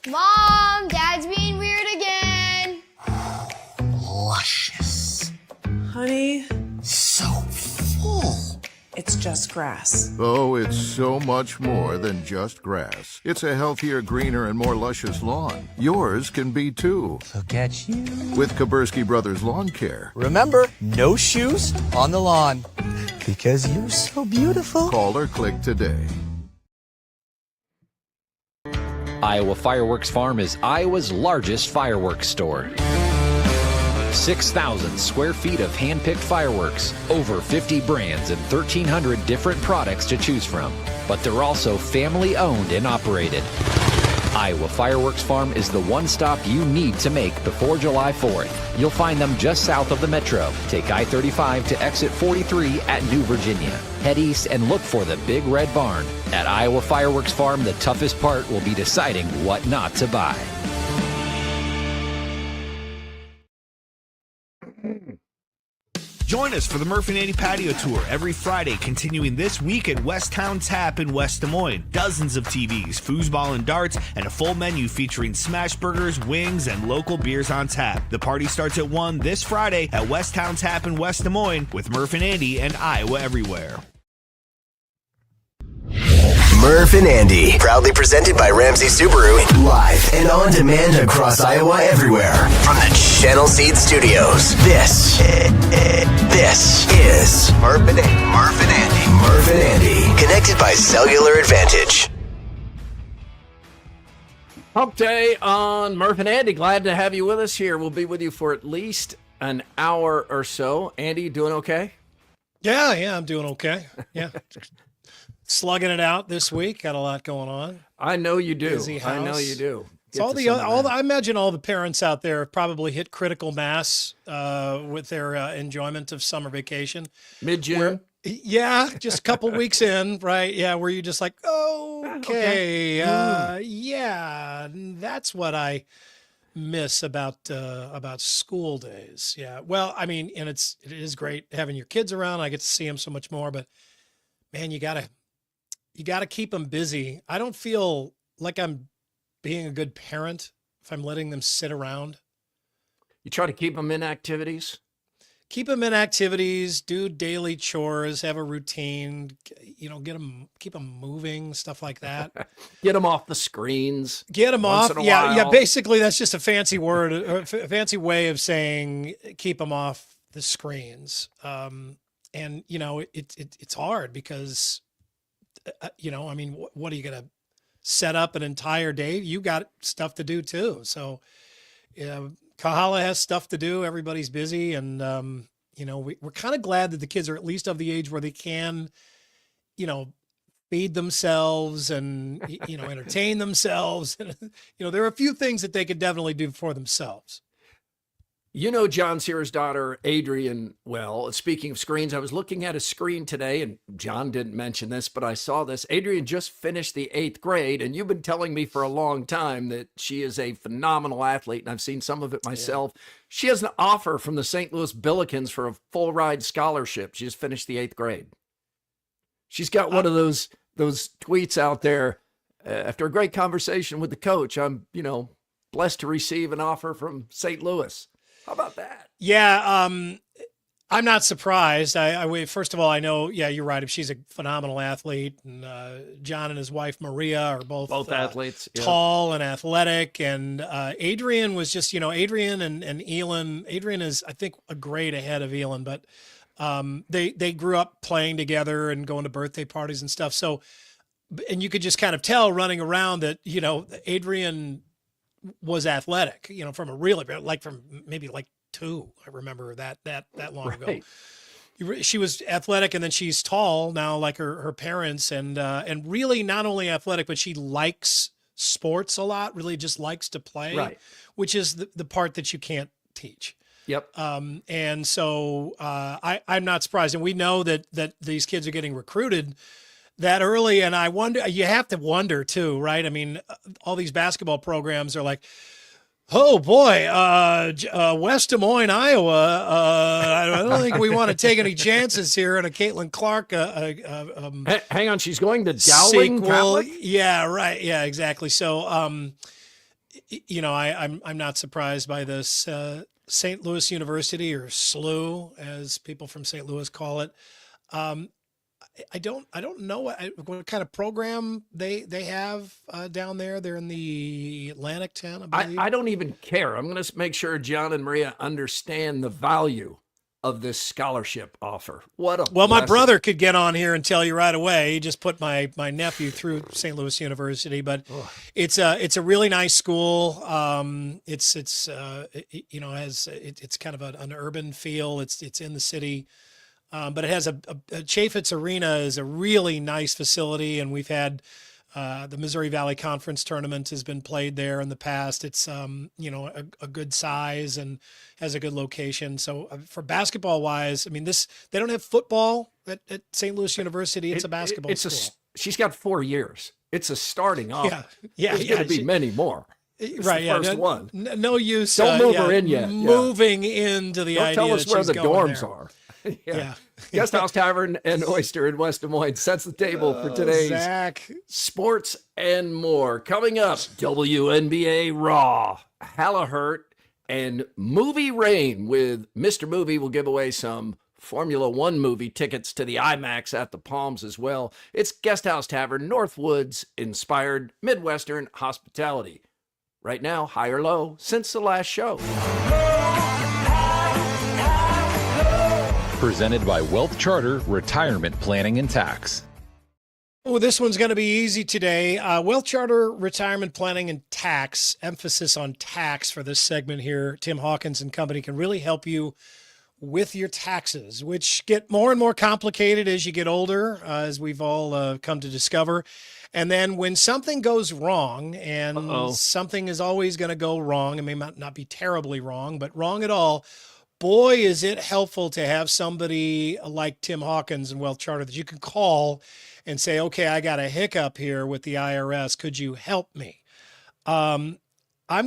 Mom, Dad's being weird again. Luscious. Honey, So full. it's just grass. Oh, it's so much more than just grass. It's a healthier, greener, and more luscious lawn. Yours can be too. Look at you. With Kabursky Brothers Lawn Care. Remember, no shoes on the lawn. Because you're so beautiful. Call or click today. Iowa Fireworks Farm is Iowa's largest fireworks store. 6,000 square feet of hand-picked fireworks, over 50 brands and 1,300 different products to choose from. But they're also family-owned and operated. Iowa Fireworks Farm is the one stop you need to make before July 4th. You'll find them just south of the Metro. Take I-35 to exit 43 at New Virginia. Head east and look for the Big Red Barn. At Iowa Fireworks Farm, the toughest part will be deciding what not to buy. Join us for the Murph and Andy Patio Tour every Friday, continuing this week at Westtown Tap in West Des Moines. Dozens of TVs, foosball and darts, and a full menu featuring smash burgers, wings, and local beers on tap. The party starts at 1 this Friday at Westtown Tap in West Des Moines with Murph and Andy and Iowa Everywhere. Murph and Andy, proudly presented by Ramsey Subaru, live and on demand across Iowa everywhere from the Channel Seed Studios. This is Murph and Andy. Murph and Andy, connected by cellular advantage. Hump Day on Murph and Andy. Glad to have you with us here. We'll be with you for at least an hour or so. Andy, you doing okay? Yeah, I'm doing okay. Yeah. Slugging it out this week. Got a lot going on. I know you do. Busy house. I know you do. It's I imagine all the parents out there have probably hit critical mass with their enjoyment of summer vacation. Mid-June? Yeah, just a couple weeks in, right? Yeah, where you're just like, okay. Yeah, that's what I miss about school days. Yeah, well, I mean, and it is great having your kids around. I get to see them so much more, but man, you gotta keep them busy. I don't feel like I'm being a good parent if I'm letting them sit around. You try to keep them in activities? Keep them in activities, do daily chores, have a routine, keep them moving, stuff like that. Get them off the screens. Get them once off. in a Yeah. while. Basically, that's just a fancy word, a fancy way of saying keep them off the screens. And it's hard because, I mean, what are you gonna set up an entire day? You got stuff to do too. So, Kahala has stuff to do. Everybody's busy, and we're kind of glad that the kids are at least of the age where they can, feed themselves and entertain themselves. And there are a few things that they could definitely do for themselves. John Sears' daughter, Adrian, well, speaking of screens, I was looking at a screen today, and John didn't mention this, but I saw this. Adrian just finished the 8th grade, and you've been telling me for a long time that she is a phenomenal athlete, and I've seen some of it myself. Yeah. She has an offer from the St. Louis Billikens for a full-ride scholarship. She just finished the 8th grade. She's got one of those tweets out there. After a great conversation with the coach, I'm, blessed to receive an offer from St. Louis. How about that? Yeah, I'm not surprised. First of all, I know, you're right. If she's a phenomenal athlete, and John and his wife Maria are both athletes, tall and athletic. And Adrian was just, Adrian and Elin. Adrian is, I think, a grade ahead of Elin, but they grew up playing together and going to birthday parties and stuff. So, and you could just kind of tell running around that, Adrian was athletic, from maybe 2. I remember that long ago. She was athletic, and then she's tall now, like her parents, and really not only athletic, but she likes sports a lot. Really, just likes to play, right? Which is the part that you can't teach. Yep. And so I'm not surprised, and we know that these kids are getting recruited that early. And I wonder, you have to wonder too, right? I mean, all these basketball programs are like, oh boy, West Des Moines, Iowa. I don't think we want to take any chances here on a Caitlin Clark. Hang on, she's going to Dowling Catholic? Yeah, right. Yeah, exactly. So, I'm not surprised by this. St. Louis University, or SLU, as people from St. Louis call it. I don't know what kind of program they have down there. They're in the Atlantic 10, I believe. I don't even care. I'm going to make sure John and Maria understand the value of this scholarship offer. What a Well, my blessing. brother could get on here and tell you right away. He just put my nephew through St. Louis University, but it's a really nice school. It's kind of an urban feel. It's in the city. But it has a Chaffetz Arena is a really nice facility, and we've had the Missouri Valley Conference tournament has been played there in the past. It's a good size and has a good location. So for basketball wise, I mean, they don't have football at St. Louis University. It's a basketball school. She's got 4 years. It's a starting offer. Yeah, There's going to be many more. It's right, the first one. No use. Don't move her in yet. Moving into the Don't idea. tell us that where she's the going dorms there. are. Yeah. Guest House Tavern and Oyster in West Des Moines sets the table for today's Zach. sports and more. Coming up, WNBA Raw, Hali-Hurt, and Movie Rain with Mr. Movie. Will give away some Formula One movie tickets to the IMAX at the Palms as well. It's Guest House Tavern, Northwoods inspired Midwestern hospitality. Right now, high or low since the last show. Presented by Wealth Charter Retirement Planning and Tax. Oh, this one's going to be easy today. Wealth Charter Retirement Planning and Tax, emphasis on tax for this segment here. Tim Hawkins and company can really help you with your taxes, which get more and more complicated as you get older, as we've all come to discover. And then when something goes wrong, and something is always going to go wrong, it may not be terribly wrong, but wrong at all, boy, is it helpful to have somebody like Tim Hawkins and Wealth Charter that you can call and say, okay, I got a hiccup here with the IRS. Could you help me? I'm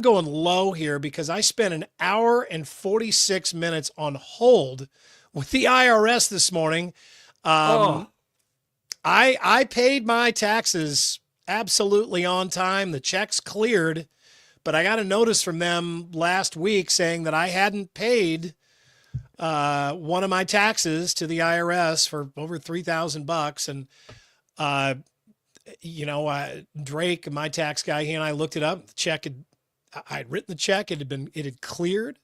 going low here because I spent an hour and 46 minutes on hold with the IRS this morning. I paid my taxes absolutely on time. The checks cleared, but I got a notice from them last week saying that I hadn't paid one of my taxes to the IRS for over $3,000. And, Drake, my tax guy, he and I looked it up. The check I'd written the check. It had cleared.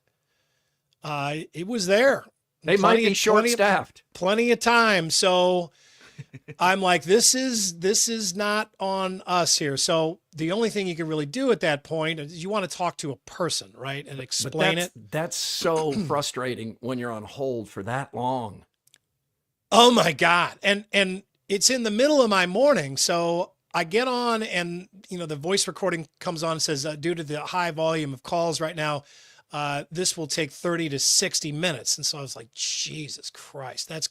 It was there. They might be short-staffed. Plenty of time. So I'm like, this is not on us here. So the only thing you can really do at that point is you want to talk to a person, right? And explain it. That's so frustrating when you're on hold for that long. Oh my God. And it's in the middle of my morning. So I get on and, the voice recording comes on and says, due to the high volume of calls right now, this will take 30 to 60 minutes. And so I was like, Jesus Christ, that's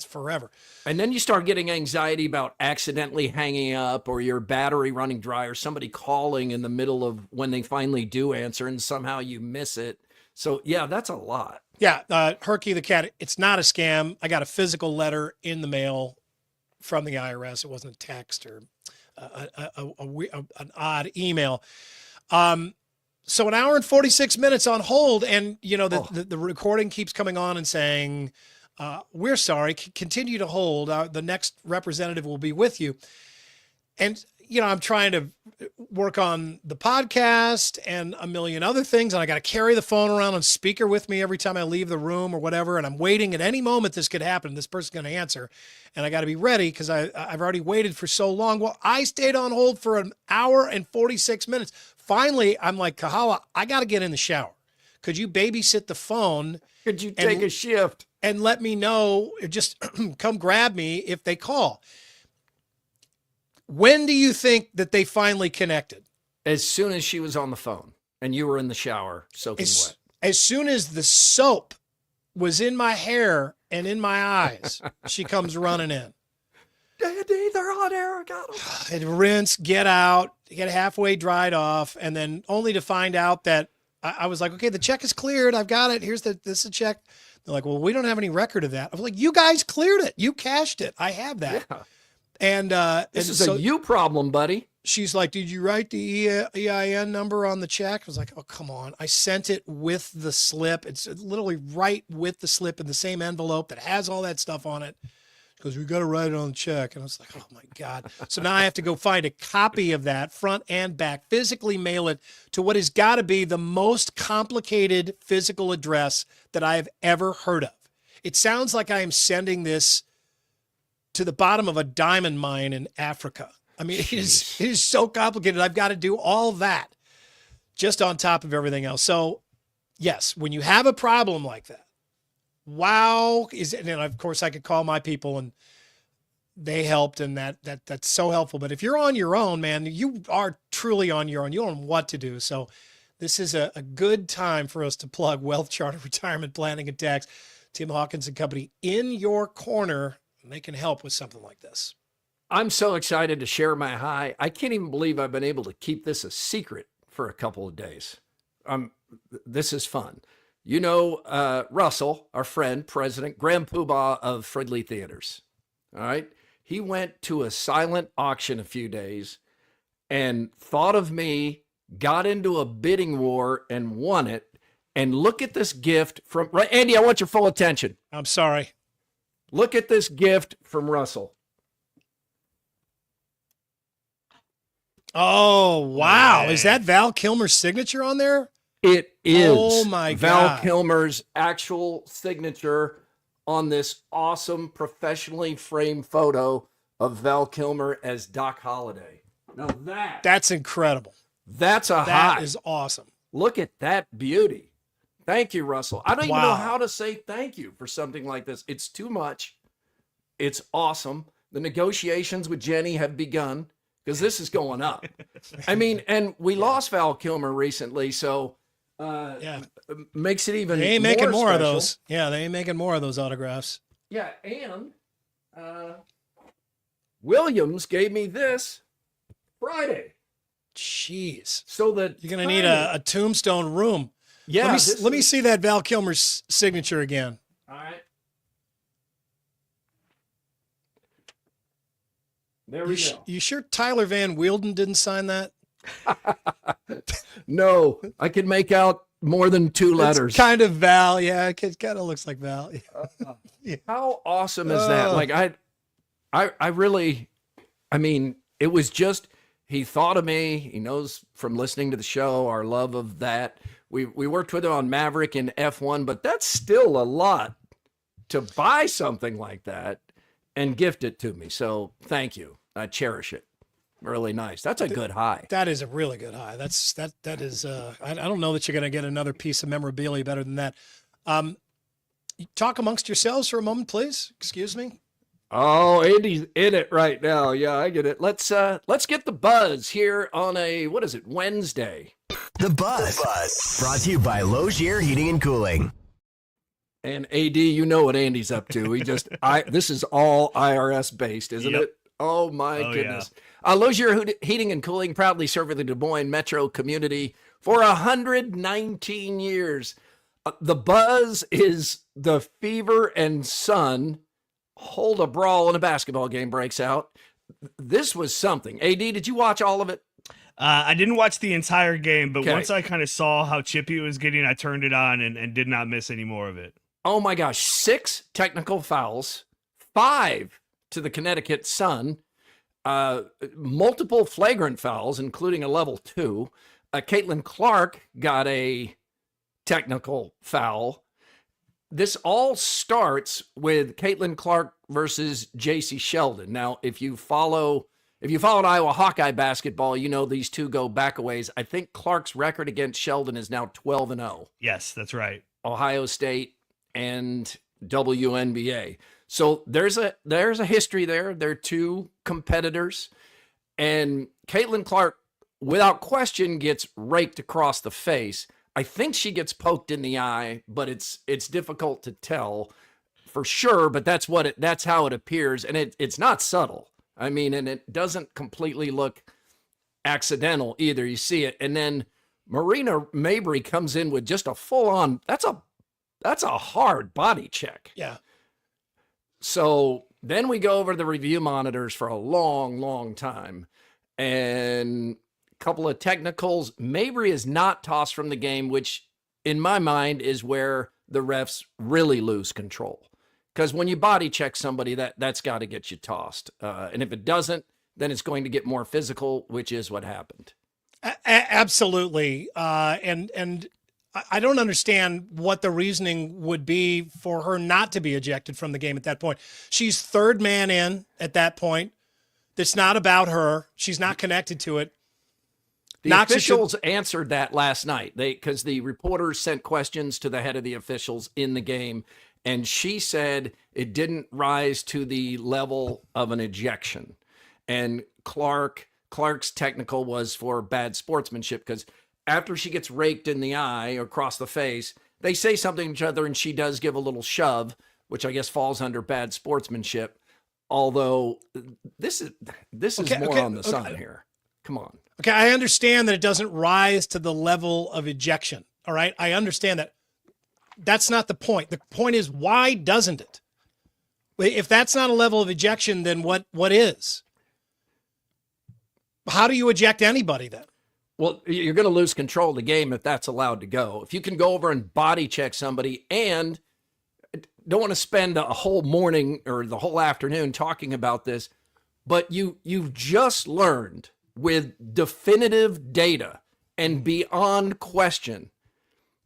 forever. And then you start getting anxiety about accidentally hanging up or your battery running dry or somebody calling in the middle of when they finally do answer and somehow you miss it. So yeah, that's a lot. Yeah. Herky the cat, it's not a scam. I got a physical letter in the mail from the IRS. It wasn't a text or an odd email. So an hour and 46 minutes on hold. And the recording keeps coming on and saying, we're sorry, continue to hold. The next representative will be with you. And, I'm trying to work on the podcast and a million other things. And I got to carry the phone around on speaker with me every time I leave the room or whatever. And I'm waiting at any moment this could happen. This person's going to answer. And I got to be ready because I've already waited for so long. Well, I stayed on hold for an hour and 46 minutes. Finally, I'm like, Kahala, I got to get in the shower. Could you babysit the phone? Could you take a shift? And let me know, just come grab me if they call. When do you think that they finally connected? As soon as she was on the phone and you were in the shower soaking wet. As soon as the soap was in my hair and in my eyes, she comes running in. Daddy, they're on air. I got them. And rinse, get out, get halfway dried off, and then only to find out that I was like, okay, the check is cleared. I've got it. This is a check. They're like, well, we don't have any record of that. I was like, you guys cleared it. You cashed it. I have that. Yeah. And this is a you problem, buddy. she's like, did you write the EIN number on the check? I was like, oh, come on. I sent it with the slip. It's literally right with the slip in the same envelope that has all that stuff on it. Because we got to write it on the check. And I was like, oh my God. So now I have to go find a copy of that front and back, physically mail it to what has got to be the most complicated physical address that I have ever heard of. It sounds like I am sending this to the bottom of a diamond mine in Africa. I mean, it is so complicated. I've got to do all that just on top of everything else. So yes, when you have a problem like that, wow. And of course I could call my people and they helped, and that's so helpful. But if you're on your own, man, you are truly on your own. You don't know what to do. So this is a good time for us to plug Wealth Charter Retirement Planning and Tax. Tim Hawkins and Company in your corner, and they can help with something like this. I'm so excited to share my high. I can't even believe I've been able to keep this a secret for a couple of days. This is fun. You know, Russell, our friend, president, Grand Poobah of Fridley Theaters. All right. He went to a silent auction a few days and thought of me, got into a bidding war and won it. And look at this gift from Andy. I want your full attention. I'm sorry. Look at this gift from Russell. Oh, wow. Is that Val Kilmer's signature on there? It is. Oh my God. Val Kilmer's actual signature on this awesome professionally framed photo of Val Kilmer as Doc Holliday. Now that's incredible. That's a high. That is awesome. Look at that beauty. Thank you, Russell. I don't even know Wow. how to say thank you for something like this. It's too much. It's awesome. The negotiations with Jenny have begun because this is going up. I mean, and we lost Val Kilmer recently, so Yeah. makes it even They ain't making more of special. those. Yeah, they ain't making more of those autographs. Yeah, and Williams gave me this Friday. Jeez. So that You're going to need a tombstone room. Yeah. Let me see that Val Kilmer's signature again. All right. There we go. You sure Tyler Van Wielden didn't sign that? No, I can make out more than two letters. It's kind of Val. Yeah, it kind of looks like Val. Yeah. How awesome is that? Like I really, I mean, it was just, he thought of me. He knows from listening to the show, our love of that. We worked with him on Maverick and F1, but that's still a lot to buy something like that and gift it to me. So thank you. I cherish it. Really nice. That's a good high. That is a really good high. That is, I don't know that you're going to get another piece of memorabilia better than that. Talk amongst yourselves for a moment, please. Excuse me. Oh, Andy's in it right now. Yeah, I get it. Let's get the buzz here on a, what is it, Wednesday. The Buzz. Brought to you by Logier Heating and Cooling. And AD, you know what Andy's up to. He just, this is all IRS based, isn't it? Oh my goodness. Yeah. Logier Heating and Cooling, proudly serving the Des Moines metro community for 119 years. The buzz is the fever and sun. Hold a brawl and a basketball game breaks out. This was something. AD, did you watch all of it? I didn't watch the entire game, but once I kind of saw how chippy it was getting, I turned it on and did not miss any more of it. Oh my gosh, 6 technical fouls, 5 to the Connecticut Sun, multiple flagrant fouls, including a level 2. Caitlin Clark got a technical foul. This all starts with Caitlin Clark versus JC Sheldon. Now, if you followed Iowa Hawkeye basketball, you know these two go back a ways. I think Clark's record against Sheldon is now 12-0. Yes, that's right. Ohio State and WNBA. So there's a history there. They're two competitors. And Caitlin Clark, without question, gets raked across the face. I think she gets poked in the eye, but it's difficult to tell for sure, but that's how it appears. And it's not subtle. I mean, and it doesn't completely look accidental either. You see it. And then Marina Mabry comes in with just a full on, that's a hard body check. Yeah. So then we go over to the review monitors for a long, long time. and a couple of technicals. Mabry is not tossed from the game, which in my mind is where the refs really lose control. Because when you body check somebody, that's got to get you tossed. And if it doesn't, then it's going to get more physical, which is what happened. Absolutely. And I don't understand what the reasoning would be for her not to be ejected from the game at that point. She's third man in at that point. It's not about her. She's not connected to it. The officials answered that last night. Because the reporters sent questions to the head of the officials in the game, and she said it didn't rise to the level of an ejection. And Clark's technical was for bad sportsmanship, because after she gets raked in the eye or across the face, they say something to each other, and she does give a little shove, which I guess falls under bad sportsmanship. Although this is more on the sun here. Come on. Okay, I understand that it doesn't rise to the level of ejection. All right, I understand that. That's not the point. The point is, why doesn't it? If that's not a level of ejection, then what is? How do you eject anybody then? Well, you're going to lose control of the game if that's allowed to go. If you can go over and body check somebody, and don't want to spend a whole morning or the whole afternoon talking about this, but you've just learned with definitive data and beyond question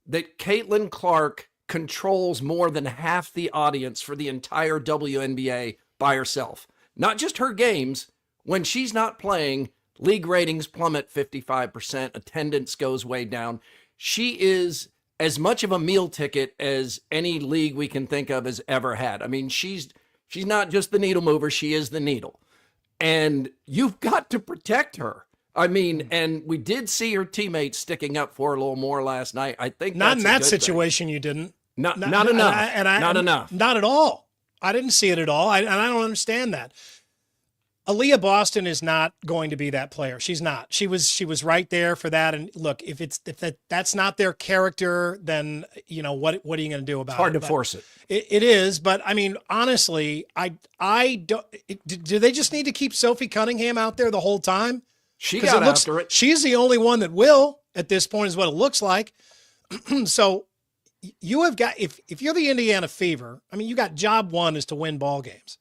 that Caitlin Clark controls more than half the audience for the entire WNBA by herself. Not just her games. When she's not playing, league ratings plummet 55%, attendance goes way down. She is as much of a meal ticket as any league we can think of has ever had. I mean, she's not just the needle mover, she is the needle. And you've got to protect her. I mean, and we did see her teammates sticking up for her a little more last night. I think not in that situation. You didn't. Not enough. Not enough. Not at all. I didn't see it at all. And I don't understand that. Aaliyah Boston is not going to be that player. She's not. She was right there for that. And look, if that's not their character, then you know what are you going to do about it? It's hard to force it. It is, but I mean, honestly, I don't. Do they just need to keep Sophie Cunningham out there the whole time? She got after it. She's the only one that will at this point, is what it looks like. So you have got, if you're the Indiana Fever, I mean, you got job one is to win ball games.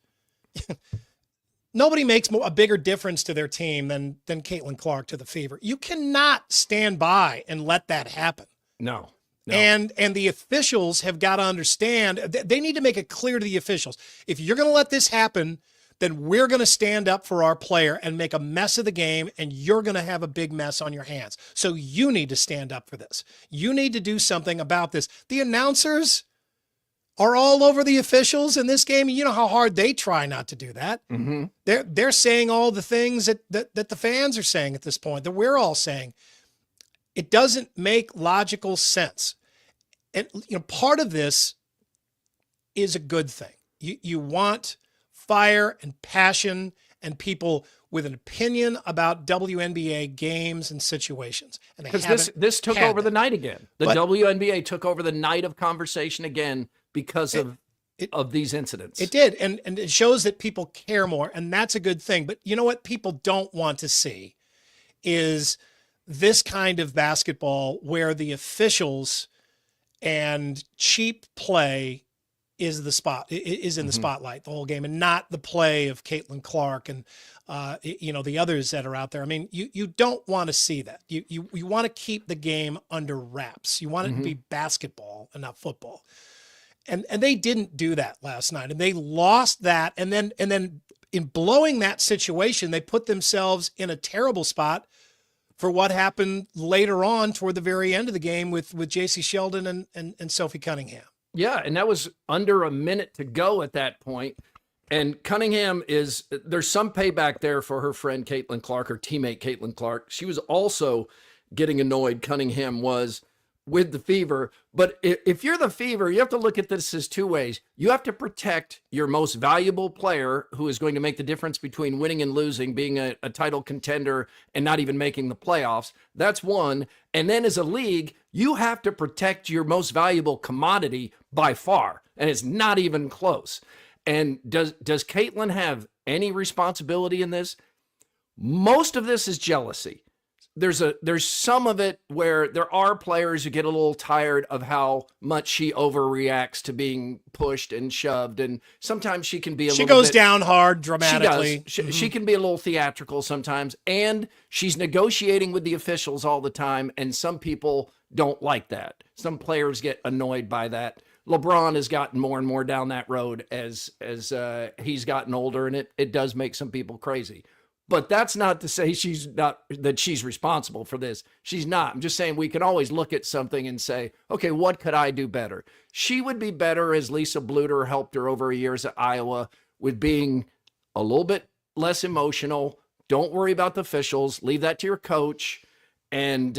Nobody makes a bigger difference to their team than Caitlin Clark to the Fever. You cannot stand by and let that happen. No. And the officials have got to understand, they need to make it clear to the officials, if you're going to let this happen, then we're going to stand up for our player and make a mess of the game, and you're going to have a big mess on your hands. So you need to stand up for this. You need to do something about this. The announcers are all over the officials in this game. You know how hard they try not to do that. Mm-hmm. They're saying all the things that the fans are saying at this point, that we're all saying. It doesn't make logical sense. And part of this is a good thing. You want fire and passion and people with an opinion about WNBA games and situations. And because this took over the night again. The WNBA took over the night of conversation again because of these incidents. It did. And it shows that people care more, and that's a good thing. But you know what people don't want to see is this kind of basketball where the officials and cheap play is in the spotlight the whole game, and not the play of Caitlin Clark and the others that are out there. I mean, you don't want to see that. You want to keep the game under wraps. You want it to be basketball and not football. And they didn't do that last night, and they lost that. And then in blowing that situation, they put themselves in a terrible spot for what happened later on toward the very end of the game with JC Sheldon and Sophie Cunningham. Yeah, and that was under a minute to go at that point. And Cunningham there's some payback there for her friend Caitlin Clark, her teammate Caitlin Clark. She was also getting annoyed, Cunningham was, with the Fever. But if you're the Fever, you have to look at this as two ways. You have to protect your most valuable player, who is going to make the difference between winning and losing, being a title contender and not even making the playoffs. That's one. And then as a league, you have to protect your most valuable commodity by far. And it's not even close. And does Caitlin have any responsibility in this? Most of this is jealousy. There's some of it where there are players who get a little tired of how much she overreacts to being pushed and shoved, and sometimes she can be a little bit... She goes down hard dramatically. She does. She can be a little theatrical sometimes, and she's negotiating with the officials all the time, and some people don't like that. Some players get annoyed by that. LeBron has gotten more and more down that road as he's gotten older, and it does make some people crazy. But that's not to say that she's responsible for this. She's not. I'm just saying we can always look at something and say, okay, what could I do better? She would be better, as Lisa Bluter helped her over years at Iowa, with being a little bit less emotional. Don't worry about the officials. Leave that to your coach, and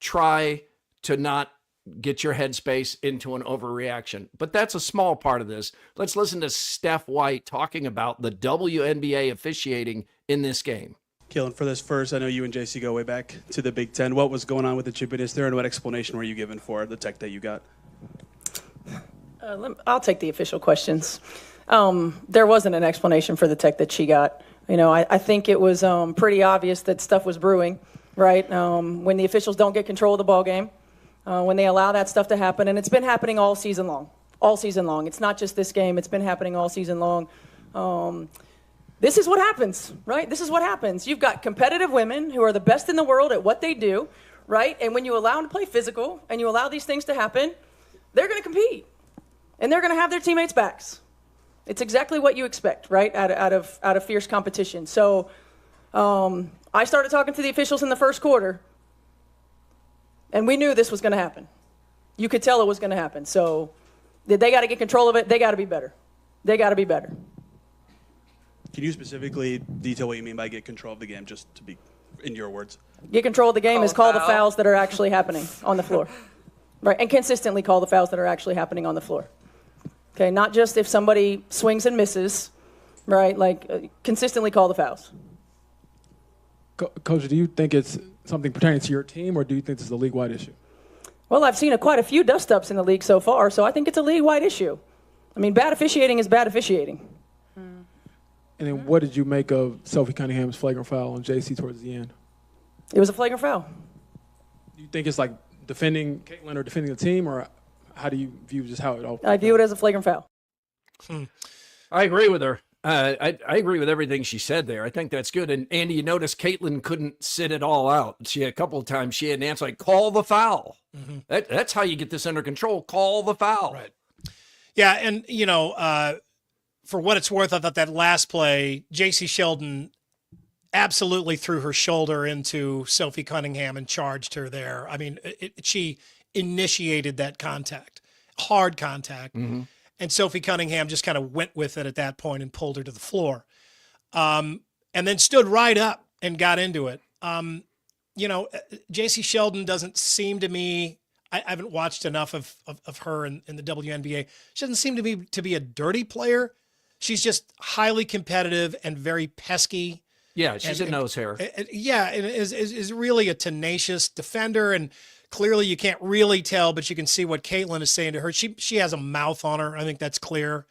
try to not get your headspace into an overreaction. But that's a small part of this. Let's listen to Steph White talking about the WNBA officiating in this game. Keelan, for this first, I know you and JC go way back to the Big Ten. What was going on with the chippiness there, and what explanation were you given for the tech that you got? I'll take the official questions. There wasn't an explanation for the tech that she got. I think it was pretty obvious that stuff was brewing, right? When the officials don't get control of the ball game, when they allow that stuff to happen, and it's been happening all season long. It's not just this game. It's been happening all season long. This is what happens, right? This is what happens. You've got competitive women who are the best in the world at what they do, right? And when you allow them to play physical and you allow these things to happen, they're going to compete, and they're going to have their teammates' backs. It's exactly what you expect, right? Out of fierce competition. So I started talking to the officials in the first quarter, and we knew this was going to happen. You could tell it was going to happen. So they got to get control of it. They got to be better. Can you specifically detail what you mean by get control of the game, just to be in your words? Get control of the game is call the fouls that are actually happening on the floor. Right, and consistently call the fouls that are actually happening on the floor. Okay, not just if somebody swings and misses, right? Consistently call the fouls. Coach, do you think it's something pertaining to your team, or do you think this is a league-wide issue? Well, I've seen quite a few dust-ups in the league so far, so I think it's a league-wide issue. I mean, bad officiating is bad officiating. And then what did you make of Sophie Cunningham's flagrant foul on JC towards the end? It was a flagrant foul. Do you think it's like defending Caitlin or defending the team, or how do you view just how it all? I view it as a flagrant foul. I agree with her. I agree with everything she said there. I think that's good. And Andy, you notice Caitlin couldn't sit it all out. She had a couple of times she had an answer like, call the foul. Mm-hmm. That's how you get this under control. Call the foul. Right. Yeah, and for what it's worth, I thought that last play, J.C. Sheldon absolutely threw her shoulder into Sophie Cunningham and charged her there. I mean, she initiated that contact, hard contact. Mm-hmm. And Sophie Cunningham just kind of went with it at that point and pulled her to the floor. And then stood right up and got into it. J.C. Sheldon doesn't seem to me, I haven't watched enough of her in the WNBA. She doesn't seem to be a dirty player. She's just highly competitive and very pesky. Yeah, she's a nose hair. And is really a tenacious defender, and clearly you can't really tell, but you can see what Caitlin is saying to her. She has a mouth on her. I think that's clear.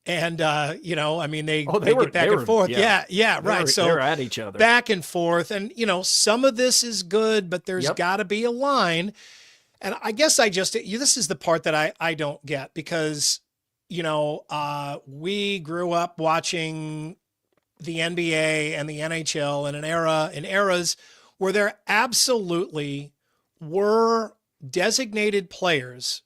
And, they get back and forth. Yeah, right. So they're at each other. Back and forth. And, some of this is good, but there's got to be a line. And I guess this is the part that I don't get, because, we grew up watching the NBA and the NHL in eras where there absolutely were designated players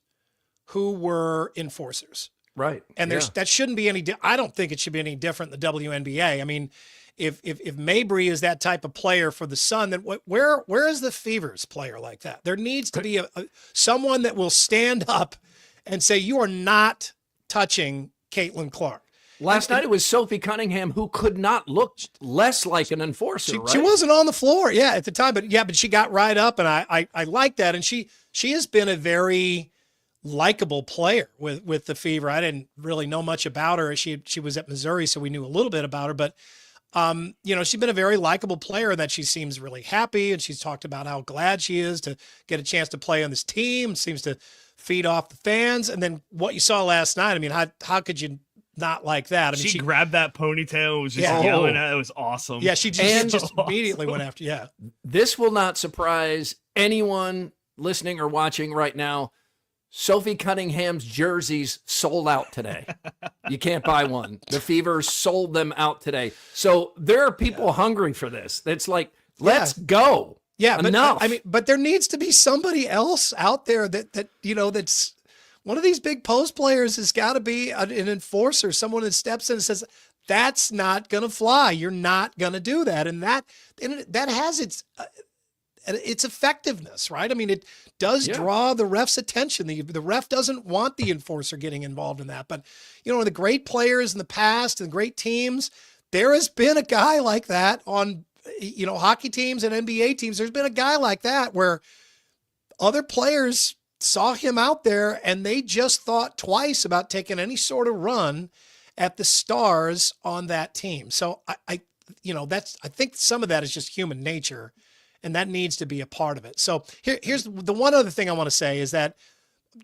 who were enforcers. Right. And that shouldn't be I don't think it should be any different in the WNBA. I mean, if Mabry is that type of player for the Sun, then where is the Fever's player like that? There needs to be someone that will stand up and say, you are not touching Caitlin Clark. Last night it was Sophie Cunningham, who could not look less like an enforcer. She wasn't on the floor, at the time, but she got right up, and I like that. And she has been a very likable player with the Fever. I didn't really know much about her. She was at Missouri, so we knew a little bit about her, but she's been a very likable player, and that she seems really happy, and she's talked about how glad she is to get a chance to play on this team, seems to feed off the fans. And then what you saw last night, I mean, how could you not like that. I mean, she grabbed that ponytail, was just yelling at it. It was awesome. Yeah, she just immediately went after. Yeah. This will not surprise anyone listening or watching right now. Sophie Cunningham's jerseys sold out today. You can't buy one. The Fever sold them out today. So there are people hungry for this. It's like, let's go. Yeah, enough. But there needs to be somebody else out there that that's one of these big post players has got to be an enforcer, someone that steps in and says, that's not going to fly. You're not going to do that. And that has its effectiveness, right? I mean, it does draw the ref's attention. The ref doesn't want the enforcer getting involved in that. But, the great players in the past and great teams, there has been a guy like that on, hockey teams and NBA teams. There's been a guy like that where other players saw him out there and they just thought twice about taking any sort of run at the stars on that team. So I think some of that is just human nature. And that needs to be a part of it. So here's the one other thing I want to say is that,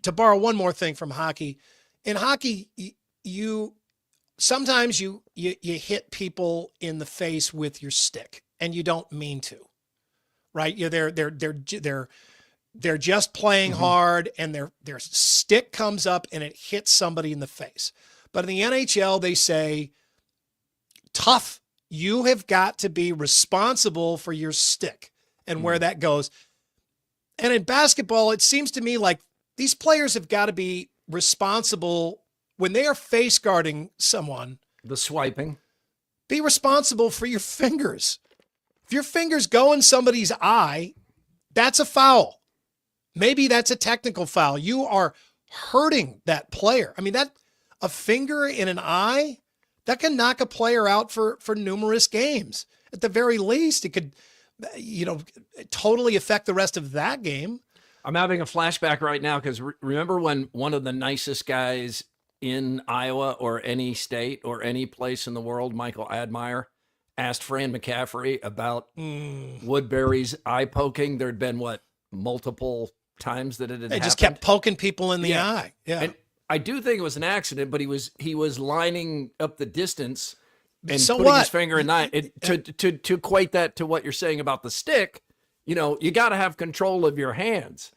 to borrow one more thing from hockey, in hockey, you sometimes you hit people in the face with your stick, and you don't mean to, right? They're just playing hard, and their stick comes up and it hits somebody in the face. But in the NHL, they say, tough. You have got to be responsible for your stick and where that goes. And in basketball, it seems to me like these players have got to be responsible when they are face guarding someone. The swiping. Be responsible for your fingers. If your fingers go in somebody's eye, that's a foul. Maybe that's a technical foul. You are hurting that player. I mean, a finger in an eye, that can knock a player out for numerous games. At the very least, it could totally affect the rest of that game. I'm having a flashback right now because remember when one of the nicest guys in Iowa or any state or any place in the world, Michael Admire, asked Fran McCaffrey about Woodbury's eye poking? There'd been multiple times that it had happened. Just kept poking people in the eye. Yeah. And I do think it was an accident, but he was lining up the distance and so putting what? his finger in the eye. To equate that to what you're saying about the stick, you got to have control of your hands.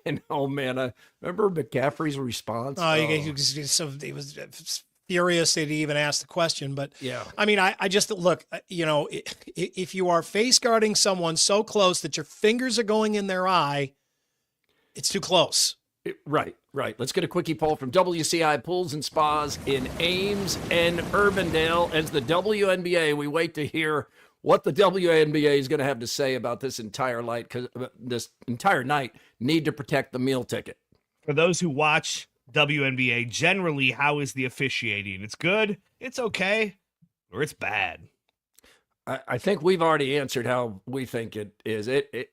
And oh man, I remember McCaffrey's response. He was furious that he even asked the question. But yeah, I mean, I just look, if you are face guarding someone so close that your fingers are going in their eye, it's too close. Right. Let's get a quickie poll from WCI Pools and Spas in Ames and Urbandale. As the WNBA, we wait to hear what the WNBA is going to have to say about this entire night. Need to protect the meal ticket. For those who watch WNBA, generally, how is the officiating? It's good, it's okay, or it's bad? I think we've already answered how we think it is.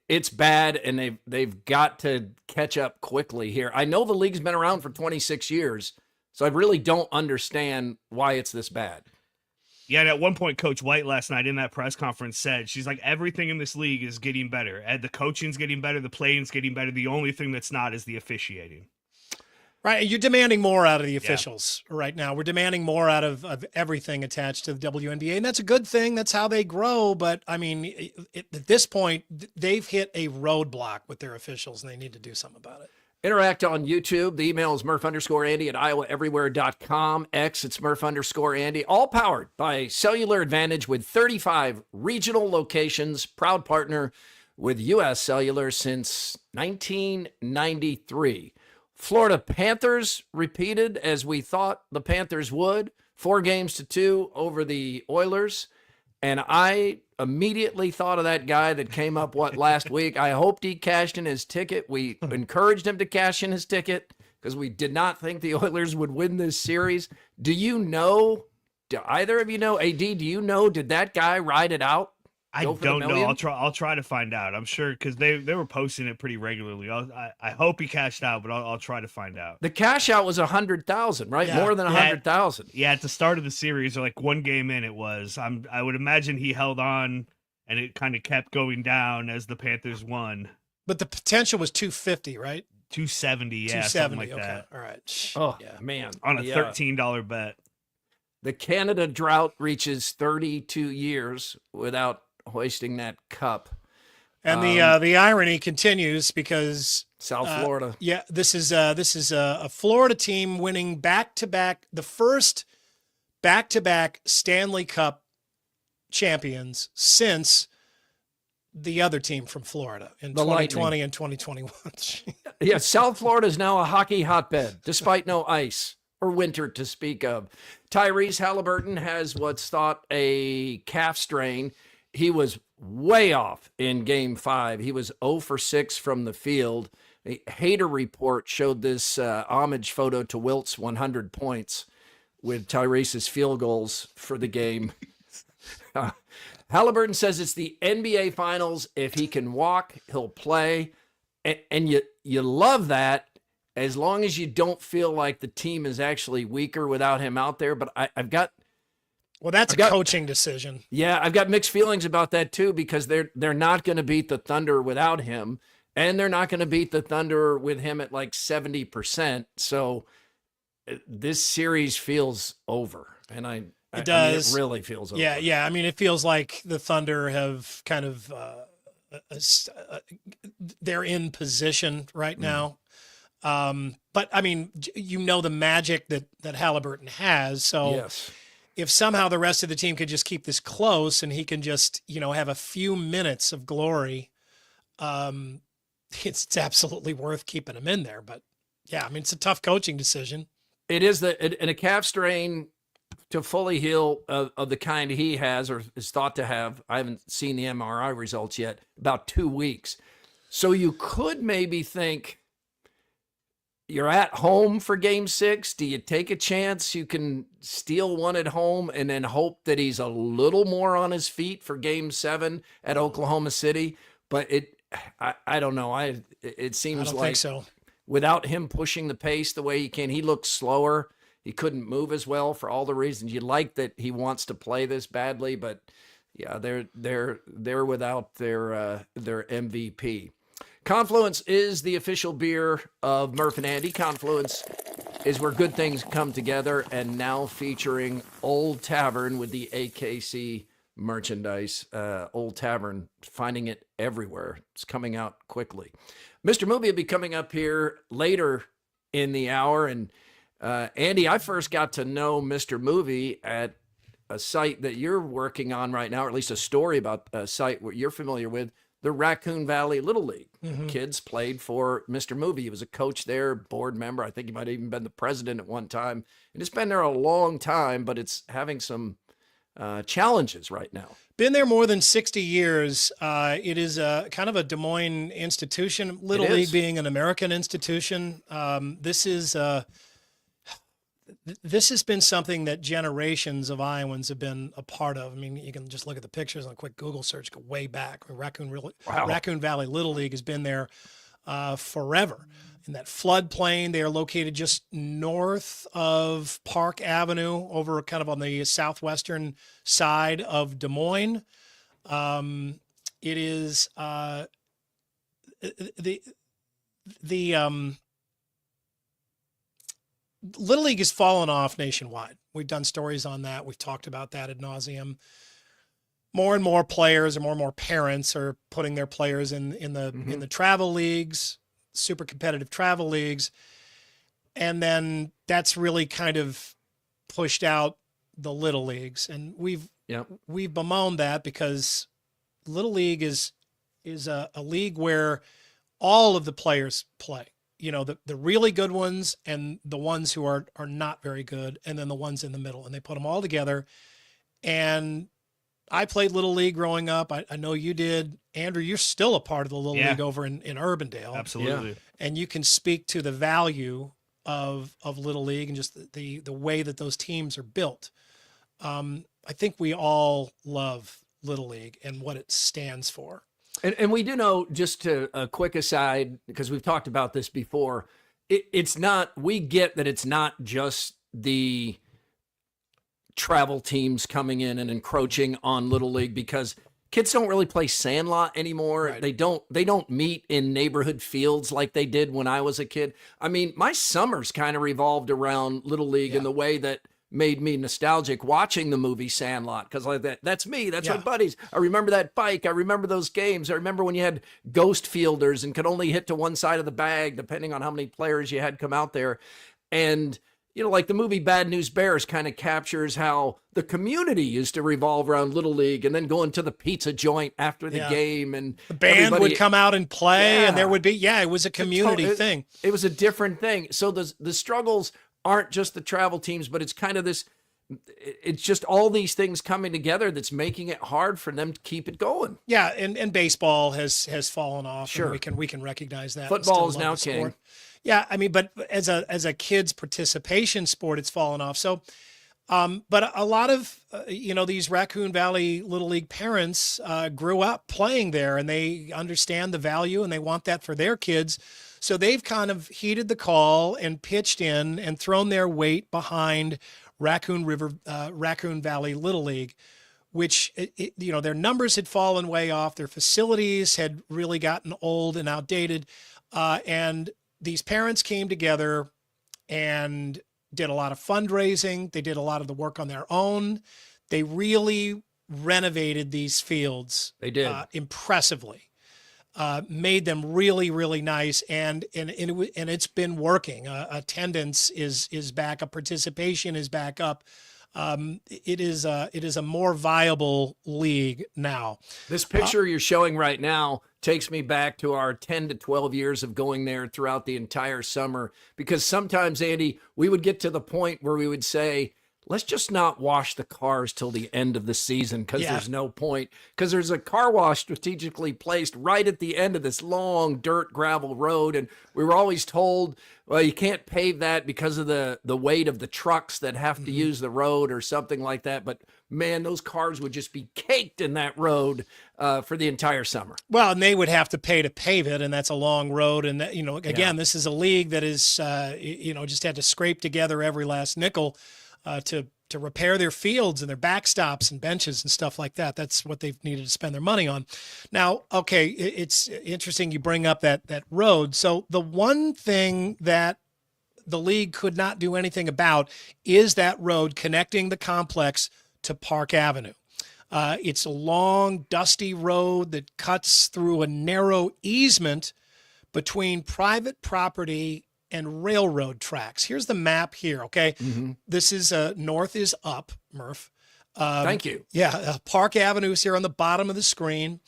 It's bad, and they've got to catch up quickly here. I know the league's been around for 26 years, so I really don't understand why it's this bad. Yeah, and at one point, Coach White last night in that press conference said, she's like, everything in this league is getting better. And the coaching's getting better, the playing's getting better. The only thing that's not is the officiating. Right, you're demanding more out of the officials right now. We're demanding more out of everything attached to the WNBA, and that's a good thing. That's how they grow. But, I mean, at this point, they've hit a roadblock with their officials, and they need to do something about it. Interact on YouTube. The email is Murph_Andy at iowaeverywhere.com. X, it's Murph_Andy. All powered by Cellular Advantage with 35 regional locations. Proud partner with U.S. Cellular since 1993. Florida Panthers repeated as we thought the Panthers would. 4-2 over the Oilers. And I immediately thought of that guy that came up, last week. I hoped he cashed in his ticket. We encouraged him to cash in his ticket because we did not think the Oilers would win this series. Do either of you know, AD, do you know, did that guy ride it out? I don't know. I'll try to find out. I'm sure because they were posting it pretty regularly. I hope he cashed out, but I'll try to find out. The cash out was 100,000, right? Yeah. More than 100,000. Yeah, at the start of the series, or like one game in, it was. I would imagine he held on, and it kind of kept going down as the Panthers won. But the potential was 250, right? 270, yeah, 270, something like okay. that. All right. Oh, man. On a $13 bet. The Canada drought reaches 32 years without hoisting that cup. And the irony continues because South Florida. Yeah, this is a Florida team winning the first back-to-back Stanley Cup champions since the other team from Florida in 2020 and 2021. Yeah, South Florida is now a hockey hotbed, despite no ice or winter to speak of. Tyrese Haliburton has what's thought a calf strain. He was way off in Game 5. He was 0 for 6 from the field. A Hater Report showed this homage photo to Wilt's 100 points with Tyrese's field goals for the game. Haliburton says it's the NBA Finals. If he can walk, he'll play. And you love that as long as you don't feel like the team is actually weaker without him out there. But I've got... Well, that's a coaching decision. Yeah, I've got mixed feelings about that too, because they're not going to beat the Thunder without him, and they're not going to beat the Thunder with him at like 70%. So this series feels over, and it does. It really feels over. Yeah. I mean, it feels like the Thunder have kind of they're in position right now. But I mean, the magic that Haliburton has. So. Yes. If somehow the rest of the team could just keep this close and he can just, have a few minutes of glory, it's absolutely worth keeping him in there. But yeah, I mean, it's a tough coaching decision. It is and a calf strain to fully heal of the kind he has or is thought to have. I haven't seen the MRI results yet, about 2 weeks. So you could maybe think, you're at home for Game 6. Do you take a chance you can steal one at home and then hope that he's a little more on his feet for Game 7 at Oklahoma City? But I don't know. It seems I don't like think so. Without him pushing the pace the way he can, he looks slower. He couldn't move as well for all the reasons. You like that he wants to play this badly, but yeah, they're without their MVP. Confluence is the official beer of Murph and Andy. Confluence is where good things come together, and now featuring Old Tavern with the AKC merchandise. Old Tavern, finding it everywhere. It's coming out quickly. Mr. Movie will be coming up here later in the hour. And Andy, I first got to know Mr. Movie at a site that you're working on right now, or at least a story about a site where you're familiar with, the Raccoon Valley Little League. Mm-hmm. Kids played for Mr. Movie. He was a coach there, board member. I think he might have even been the president at one time. And it's been there a long time, but it's having some challenges right now. Been there more than 60 years. It is a kind of a Des Moines institution, Little League being an American institution. This has been something that generations of Iowans have been a part of. I mean, you can just look at the pictures on a quick Google search, go way back. Raccoon Valley Little League has been there forever. In that floodplain, they are located just north of Park Avenue, over kind of on the southwestern side of Des Moines. It is Little League has fallen off nationwide. We've done stories on that. We've talked about that ad nauseum. More and more players and more parents are putting their players in the travel leagues, super competitive travel leagues. And then that's really kind of pushed out the Little Leagues. And we've bemoaned that because Little League is a league where all of the players play. The really good ones and the ones who are not very good, and then the ones in the middle, and they put them all together. And I played Little League growing up. I know you did. Andrew, you're still a part of the Little League over in Urbandale. Absolutely. Yeah. And you can speak to the value of Little League and just the way that those teams are built. I think we all love Little League and what it stands for. And we do know, just to a quick aside, because we've talked about this before, it's not, we get that it's not just the travel teams coming in and encroaching on Little League, because kids don't really play sandlot anymore. Right. They don't meet in neighborhood fields like they did when I was a kid. I mean, my summers kind of revolved around Little League in the way that made me nostalgic watching the movie Sandlot, because like that's me. That's my buddies. I remember that bike. I remember those games. I remember when you had ghost fielders and could only hit to one side of the bag depending on how many players you had come out there. And like the movie Bad News Bears kind of captures how the community used to revolve around Little League and then going to the pizza joint after the game. And the band would come out and play and there would be, it was a community thing. It was a different thing. So the struggles aren't just the travel teams, but it's kind of this, it's just all these things coming together that's making it hard for them to keep it going. Yeah. And baseball has fallen off. Sure. And we can recognize that. Football is now king. Yeah, I mean, but as a kid's participation sport, it's fallen off. So, but a lot of these Raccoon Valley Little League parents grew up playing there, and they understand the value, and they want that for their kids. So they've kind of heeded the call and pitched in and thrown their weight behind Raccoon Valley Little League, which their numbers had fallen way off, their facilities had really gotten old and outdated, and these parents came together and did a lot of fundraising. They did a lot of the work on their own. They really renovated these fields. They did impressively, made them really, really nice. And it's been working. Attendance is back up. Participation is back up. It is a more viable league now. This picture you're showing right now takes me back to our 10 to 12 years of going there throughout the entire summer, because sometimes, Andy, we would get to the point where we would say, let's just not wash the cars till the end of the season, because there's no point, because there's a car wash strategically placed right at the end of this long dirt gravel road. And we were always told, well, you can't pave that because of the weight of the trucks that have to use the road or something like that. But man, those cars would just be caked in that road for the entire summer. Well, and they would have to pay to pave it, and that's a long road. And again, this is a league that is just had to scrape together every last nickel to repair their fields and their backstops and benches and stuff like that. That's what they've needed to spend their money on. Now, okay, it's interesting you bring up that road. So the one thing that the league could not do anything about is that road connecting the complex to Park Avenue. It's a long, dusty road that cuts through a narrow easement between private property and railroad tracks. Here's the map here, okay? Mm-hmm. This is north is up, Murph. Thank you. Yeah, Park Avenue is here on the bottom of the screen.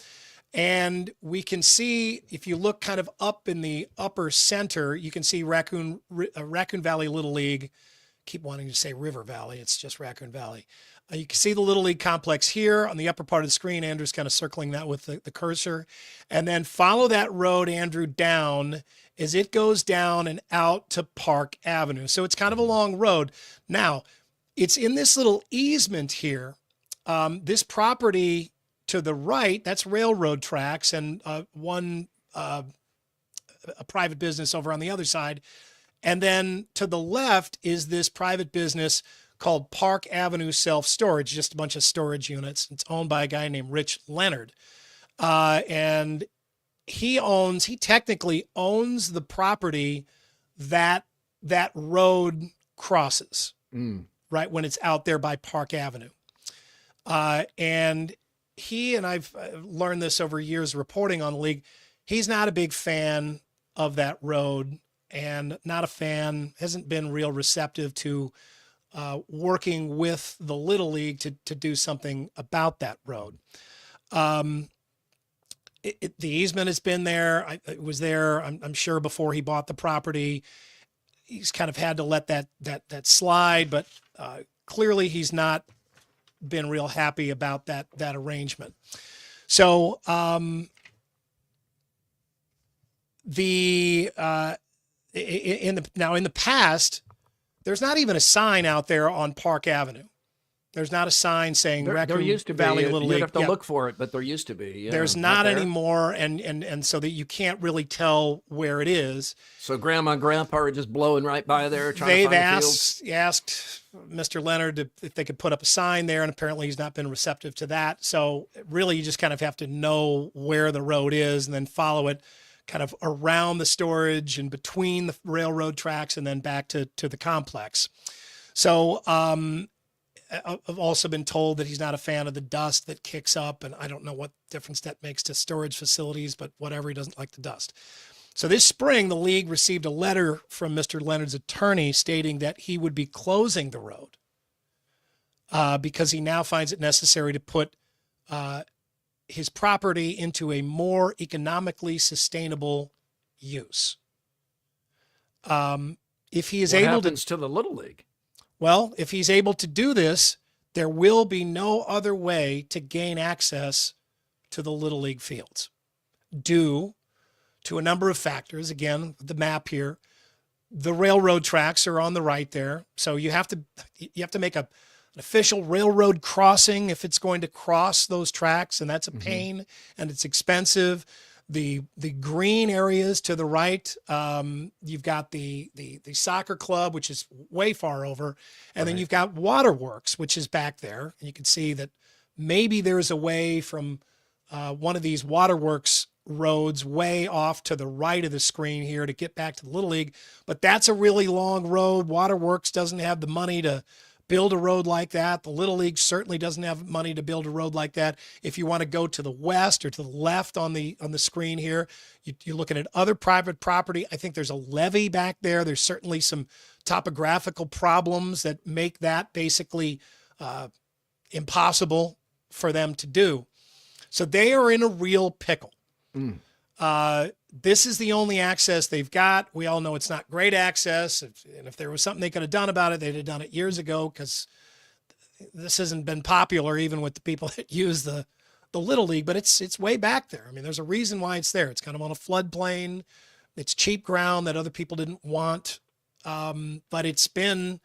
And we can see, if you look kind of up in the upper center, you can see Raccoon Valley Little League. Keep wanting to say River Valley. It's just Raccoon Valley. You can see the Little League complex here on the upper part of the screen. Andrew's kind of circling that with the cursor. And then follow that road, Andrew, down as it goes down and out to Park Avenue. So it's kind of a long road. Now, it's in this little easement here. This property to the right, that's railroad tracks, and a private business over on the other side. And then to the left is this private business called Park Avenue Self-Storage, just a bunch of storage units. It's owned by a guy named Rich Leonard. And he technically owns the property that road crosses, right, when it's out there by Park Avenue. And I've learned this over years reporting on the league, he's not a big fan of that road, and hasn't been real receptive to working with the Little League to do something about that road. The easement has been there. It was there, I'm sure, before he bought the property. He's kind of had to let that slide, but clearly he's not been real happy about that arrangement. So in the past, there's not even a sign out there on Park Avenue. There's not a sign saying Raccoon there used to Valley be. Little You'd League. have to look for it, but there used to be. Yeah, there's not anymore, and so that you can't really tell where it is. So Grandma and Grandpa are just blowing right by there, trying to find the fields. asked Mr. Leonard if they could put up a sign there, and apparently he's not been receptive to that. So really, you just kind of have to know where the road is and then follow it kind of around the storage and between the railroad tracks and then back to the complex. So I've also been told that he's not a fan of the dust that kicks up, and I don't know what difference that makes to storage facilities, but whatever, he doesn't like the dust. So this spring, the league received a letter from Mr. Leonard's attorney stating that he would be closing the road because he now finds it necessary to put his property into a more economically sustainable use. If he is what able happens to the Little League? Well, if he's able to do this, there will be no other way to gain access to the Little League fields due to a number of factors. Again, the map here, the railroad tracks are on the right there. So you have to make an official railroad crossing if it's going to cross those tracks, and that's a pain and it's expensive. The green areas to the right, you've got the soccer club, which is way far over, and then you've got Waterworks, which is back there. And you can see that maybe there's a way from one of these Waterworks roads way off to the right of the screen here to get back to the Little League, but that's a really long road. Waterworks doesn't have the money to build a road like that. The Little League certainly doesn't have money to build a road like that. If you want to go to the west or to the left on the screen here, you're looking at other private property. I think there's a levee back there. There's certainly some topographical problems that make that basically impossible for them to do. So they are in a real pickle. This is the only access they've got. We all know it's not great access. And if there was something they could have done about it, they'd have done it years ago, because this hasn't been popular even with the people that use the Little League, but it's way back there. I mean, there's a reason why it's there. It's kind of on a floodplain. It's cheap ground that other people didn't want. But it's been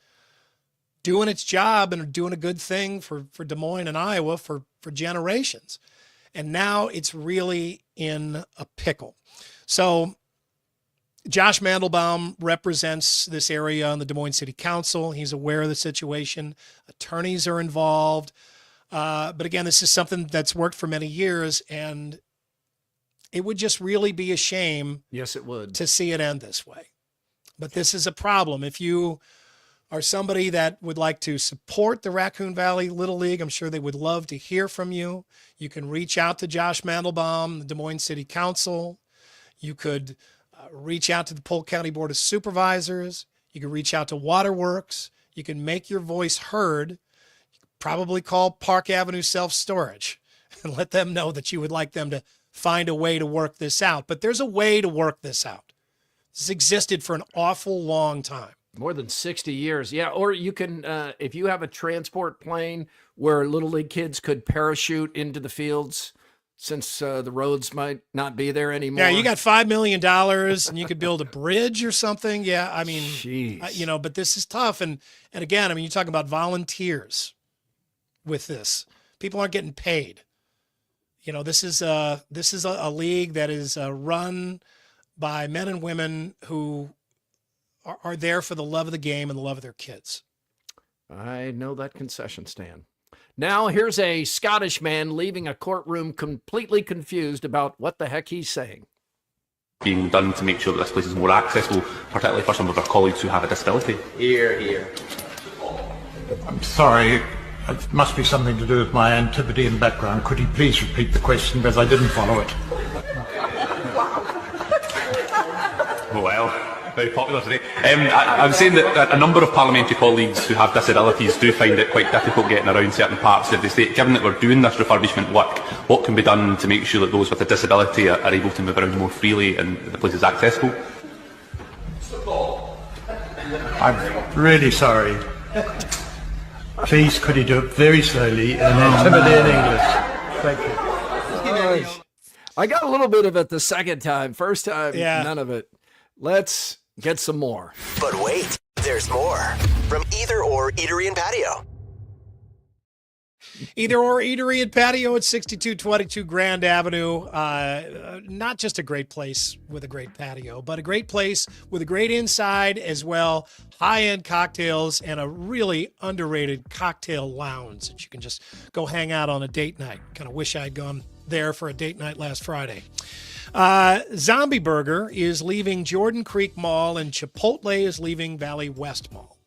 doing its job and doing a good thing for Des Moines and Iowa for generations. And now it's really in a pickle. So Josh Mandelbaum represents this area on the Des Moines City Council. He's aware of the situation. Attorneys are involved. But again, this is something that's worked for many years, and it would just really be a shame. Yes, it would. To see it end this way. But this is a problem. If you are somebody that would like to support the Raccoon Valley Little League, I'm sure they would love to hear from you. You can reach out to Josh Mandelbaum, the Des Moines City Council. You could reach out to the Polk County Board of Supervisors. You can reach out to Waterworks. You can make your voice heard. You could probably call Park Avenue Self-Storage and let them know that you would like them to find a way to work this out. But there's a way to work this out. This has existed for an awful long time. More than 60 years. Yeah. Or you can, if you have a transport plane where Little League kids could parachute into the fields, since the roads might not be there anymore. Yeah, you got $5 million and you could build a bridge or something. Yeah, I mean, but this is tough. And again, I mean, you're talking about volunteers with this. People aren't getting paid. This is a league that is run by men and women who are there for the love of the game and the love of their kids. I know that concession stand. Now here's a Scottish man leaving a courtroom completely confused about what the heck he's saying. Being done to make sure that this place is more accessible, particularly for some of our colleagues who have a disability. Here, here. I'm sorry, it must be something to do with my antipathy and background. Could you please repeat the question, because I didn't follow it? Well, very popular today. I'm saying that a number of parliamentary colleagues who have disabilities do find it quite difficult getting around certain parts of the state. Given that we're doing this refurbishment work, what can be done to make sure that those with a disability are able to move around more freely and the place is accessible? I'm really sorry. Please, could you do it very slowly and intimidating English? Thank you. I got a little bit of it the second time. First time, Yeah. None of it. Let's get some more. But wait, there's more. From Either Or Eatery and Patio. Either Or Eatery and Patio at 6222 Grand Avenue. Not just a great place with a great patio, but a great place with a great inside as well. High-end cocktails and a really underrated cocktail lounge that you can just go hang out on a date night. Kind of wish I'd gone there for a date night last Friday. Zombie Burger is leaving Jordan Creek Mall and Chipotle is leaving Valley West Mall.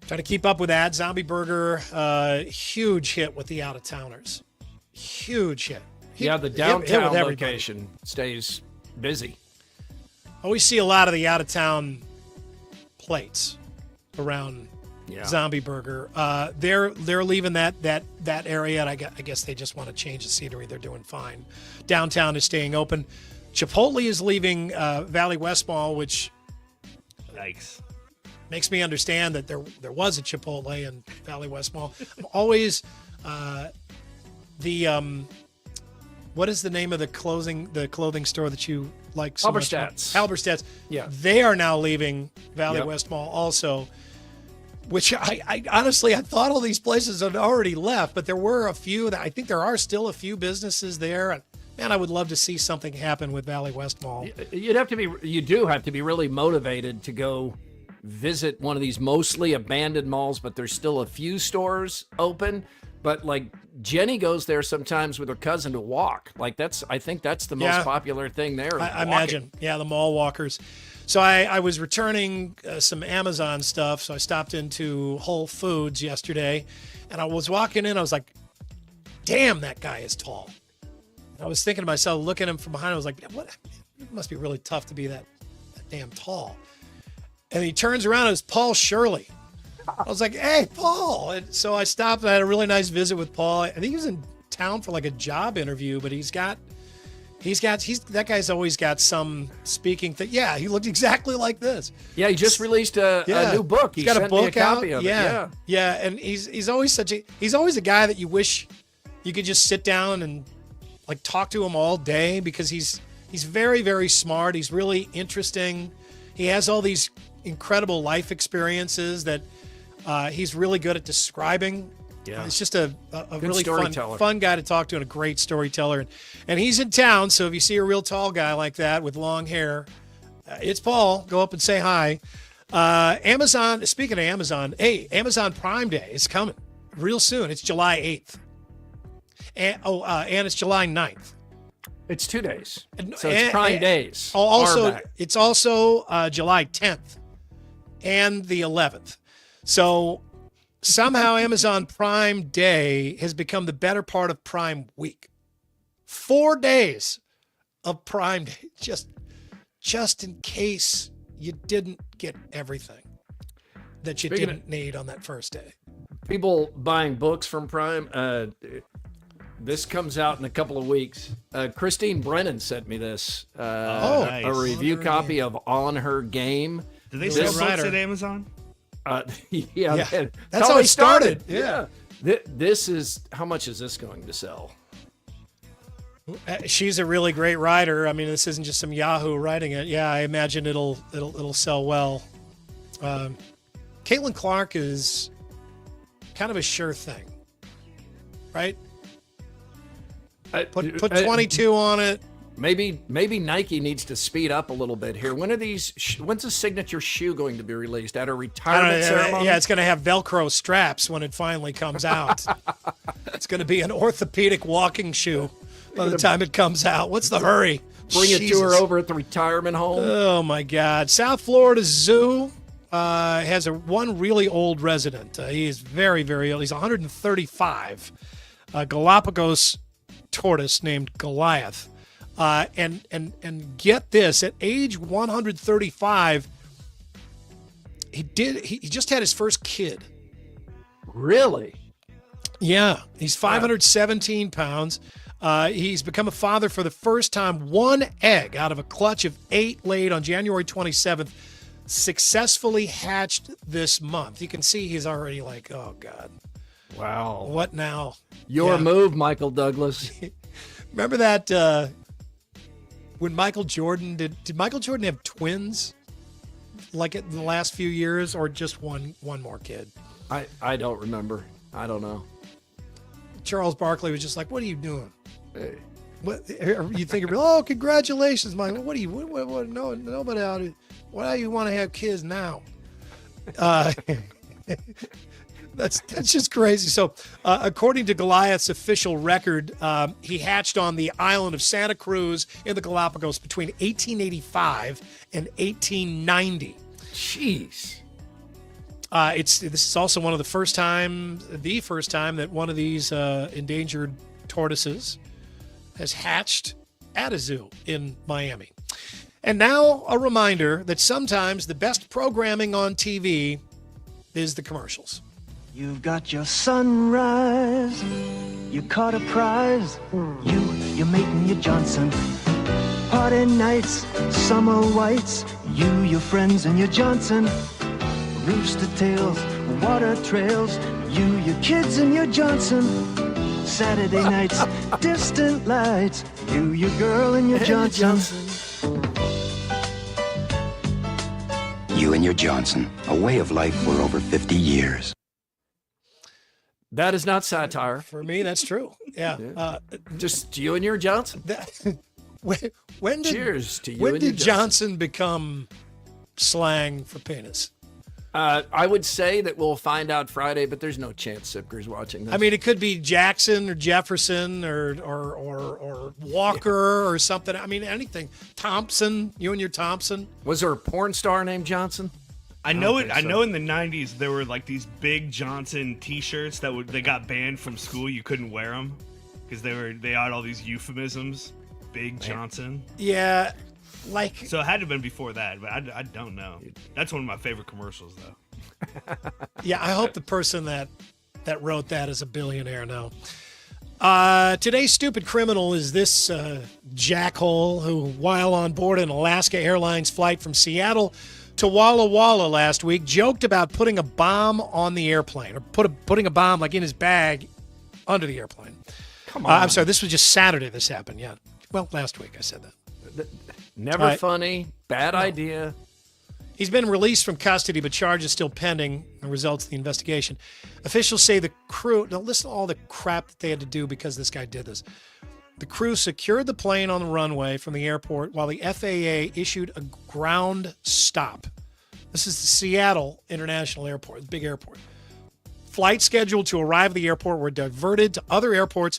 Try to keep up with that. Zombie Burger, huge hit with the out-of-towners. Huge hit. The downtown location stays busy. Always see a lot of the out-of-town plates around Zombie Burger. They're leaving that area, and I guess they just want to change the scenery. They're doing fine. Downtown is staying open. Chipotle is leaving Valley West Mall, which yikes. Makes me understand that there was a Chipotle in Valley West Mall. I'm always what is the name of the clothing store that you like so much? Halberstadt's. Yeah. They are now leaving Valley West Mall also, which I honestly, I thought all these places had already left, but there were a few I think there are still a few businesses there. And man, I would love to see something happen with Valley West Mall. You do have to be really motivated to go visit one of these mostly abandoned malls, but there's still a few stores open. But like Jenny goes there sometimes with her cousin to walk. Like I think that's the most popular thing there. I imagine. Yeah, the mall walkers. So I was returning some Amazon stuff. So I stopped into Whole Foods yesterday, and I was walking in. I was like, damn, that guy is tall. And I was thinking to myself, looking at him from behind, I was like, what? It must be really tough to be that damn tall. And he turns around, and it's Paul Shirley. I was like, hey, Paul. And so I stopped and I had a really nice visit with Paul. I think he was in town for like a job interview, but that guy's always got some speaking thing. Yeah, he looked exactly like this. Yeah, he just released a new book. He's got a book out. Of it. Yeah. And he's always a guy that you wish you could just sit down and like talk to him all day, because he's very, very smart. He's really interesting. He has all these incredible life experiences that he's really good at describing. Yeah. It's just a really fun guy to talk to, and a great storyteller. And he's in town, so if you see a real tall guy like that with long hair, it's Paul. Go up and say hi. Amazon, speaking of Amazon, hey, Amazon Prime Day is coming real soon. It's July 8th. And it's July 9th. It's 2 days. So it's Prime Days. It's also July 10th and the 11th. So somehow Amazon Prime Day has become the better part of Prime Week. 4 days of Prime Day, just in case you didn't get everything that you didn't need on that first day. People buying books from Prime. This comes out in a couple of weeks. Christine Brennan sent me this. Nice. A review copy of On Her Game. Do they sell books at Amazon? Yeah. That's how it started. Yeah. This is, how much is this going to sell? She's a really great writer. I mean, this isn't just some Yahoo writing it. Yeah, I imagine it'll sell well. Caitlin Clark is kind of a sure thing, right? Put 22 on it. Maybe Nike needs to speed up a little bit here. When's the signature shoe going to be released? At a retirement ceremony? Yeah, it's going to have Velcro straps when it finally comes out. It's going to be an orthopedic walking shoe by the time it comes out. What's the hurry? Bring it to her over at the retirement home. Oh, my God. South Florida Zoo has one really old resident. He is very, very old. He's 135. Galapagos tortoise named Goliath. And get this, at age 135, he just had his first kid. Really? Yeah. He's 517 pounds. He's become a father for the first time. One egg out of a clutch of 8 laid on January 27th, successfully hatched this month. You can see he's already like, oh God. Wow. What now? Your move, Michael Douglas. Remember that, when Michael Jordan did Michael Jordan have twins like in the last few years, or just one more kid? I don't remember. I don't know. Charles Barkley was just like, what are you doing? Hey. What you think? Oh, congratulations, Michael. What do you? What no, nobody out. Why do you want to have kids now? That's just crazy. So, according to Goliath's official record, he hatched on the island of Santa Cruz in the Galapagos between 1885 and 1890. Jeez. This is also the first time that one of these endangered tortoises has hatched at a zoo in Miami. And now a reminder that sometimes the best programming on TV is the commercials. You've got your sunrise, you caught a prize, your mate and your Johnson. Party nights, summer whites, your friends and your Johnson. Rooster tails, water trails, your kids and your Johnson. Saturday nights, distant lights, your girl and your Johnson. You and your Johnson, a way of life for over 50 years. That is not satire. For me, that's true. Yeah. Just you and your Johnson. When did, Cheers to you when and did your Johnson become slang for penis? I would say that we'll find out Friday, but there's no chance Sipker's watching this. I mean, it could be Jackson or Jefferson or Walker or something. I mean, anything. Thompson, you and your Thompson. Was there a porn star named Johnson? I know in the 90s there were like these big Johnson T-shirts they got banned from school. You couldn't wear them because they had all these euphemisms. Big Johnson. Yeah, so it had to have been before that, but I don't know. That's one of my favorite commercials though. Yeah, I hope the person that wrote that is a billionaire now. Today's stupid criminal is this jackhole who, while on board an Alaska Airlines flight from Seattle to Walla Walla last week, joked about putting a bomb on the airplane, or putting a bomb like in his bag under the airplane. Come on. I'm sorry, this was just Saturday this happened, yeah. Well, last week I said that. Never funny, bad idea. He's been released from custody, but charges still pending the results of the investigation. Officials say the crew, now listen to all the crap that they had to do because this guy did this. The crew secured the plane on the runway from the airport while the FAA issued a ground stop. This is the Seattle International Airport, the big airport. Flights scheduled to arrive at the airport were diverted to other airports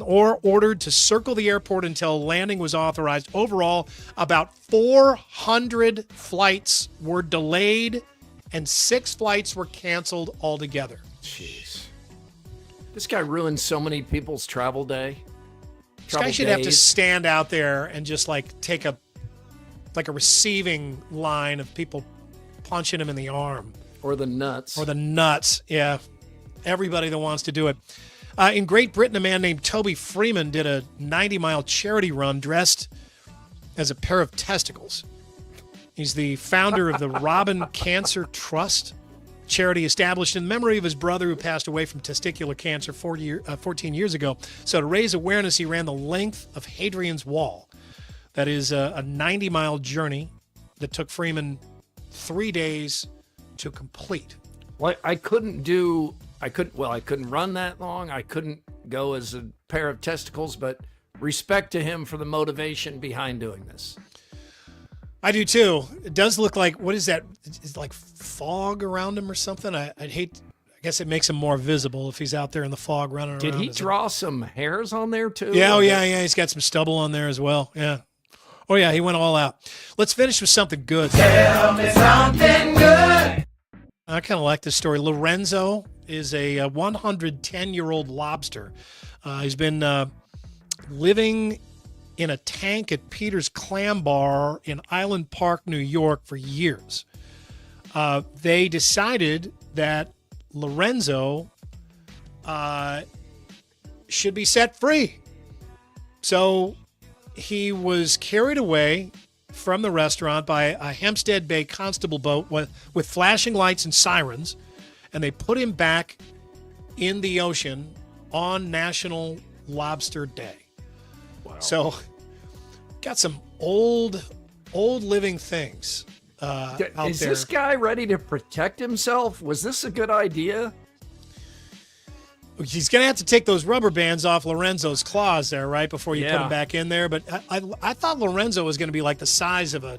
or ordered to circle the airport until landing was authorized. Overall, about 400 flights were delayed and 6 flights were canceled altogether. Jeez. This guy ruined so many people's travel day. This guy should have to stand out there and just take a receiving line of people punching him in the arm. Or the nuts. Yeah. Everybody that wants to do it. In Great Britain, a man named Toby Freeman did a 90-mile charity run dressed as a pair of testicles. He's the founder of the Robin Cancer Trust, charity established in memory of his brother who passed away from testicular cancer 14 years ago. So to raise awareness, he ran the length of Hadrian's Wall. That is a 90-mile journey that took Freeman 3 days to complete. Well, I couldn't run that long. I couldn't go as a pair of testicles, but respect to him for the motivation behind doing this. I do too. It does look like, what is that? It's like fog around him or something. I guess it makes him more visible if he's out there in the fog running around. Did he draw some hairs on there too? Yeah, yeah. He's got some stubble on there as well. Yeah. Oh yeah, he went all out. Let's finish with something good. Tell me something good. I kind of like this story. Lorenzo is a 110-year-old lobster. He's been living in a tank at Peter's Clam Bar in Island Park, New York for years. They decided that Lorenzo should be set free. So he was carried away from the restaurant by a Hempstead Bay constable boat with flashing lights and sirens, and they put him back in the ocean on National Lobster Day. Wow. So got some old living things out there. Is this guy ready to protect himself? Was this a good idea? He's going to have to take those rubber bands off Lorenzo's claws there, right, before you put him back in there. But I thought Lorenzo was going to be like the size of a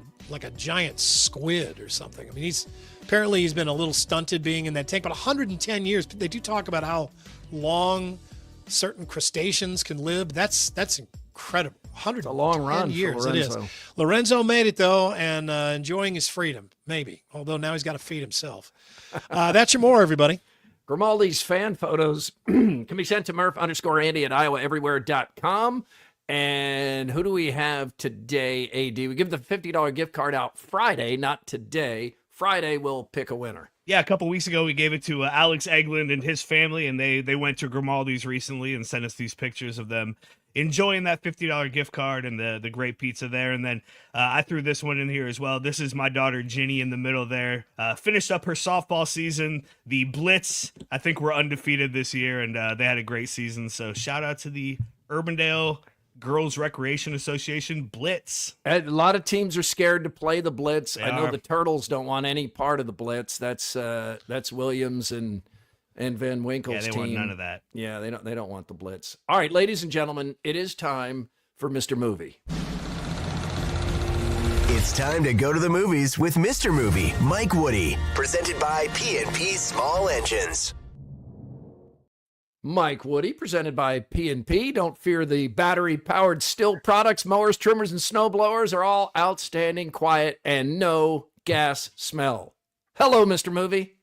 giant squid or something. I mean, he's been a little stunted being in that tank. But 110 years, they do talk about how long certain crustaceans can live. That's incredible. 100 a long run for years. It Lorenzo. is. Lorenzo made it though, and enjoying his freedom, maybe. Although now he's got to feed himself. That's your more, everybody. Grimaldi's fan photos can be sent to Murph_Andy at iowaeverywhere.com. And who do we have today, AD? We give the $50 gift card out Friday, not today. Friday, we'll pick a winner. Yeah, a couple weeks ago, we gave it to Alex Eglund and his family, and they went to Grimaldi's recently and sent us these pictures of them enjoying that $50 gift card and the great pizza there. And then I threw this one in here as well. This is my daughter, Ginny, in the middle there. Finished up her softball season. The Blitz, I think, were undefeated this year, and they had a great season. So shout out to the Urbandale Girls Recreation Association Blitz. A lot of teams are scared to play the Blitz. I know are. the Turtles don't want any part of the Blitz. That's Williams and Van Winkle's Yeah, they team. want none of that. Yeah, they don't want the Blitz. All right, ladies and gentlemen, it is time for Mr. Movie. It's time to go to the movies with Mr. Movie, Mike Woody, presented by P&P Small Engines. Mike Woody, presented by P&P. Don't fear the battery-powered still products. Mowers, trimmers, and snowblowers are all outstanding, quiet, and no gas smell. Hello, Mr. Movie.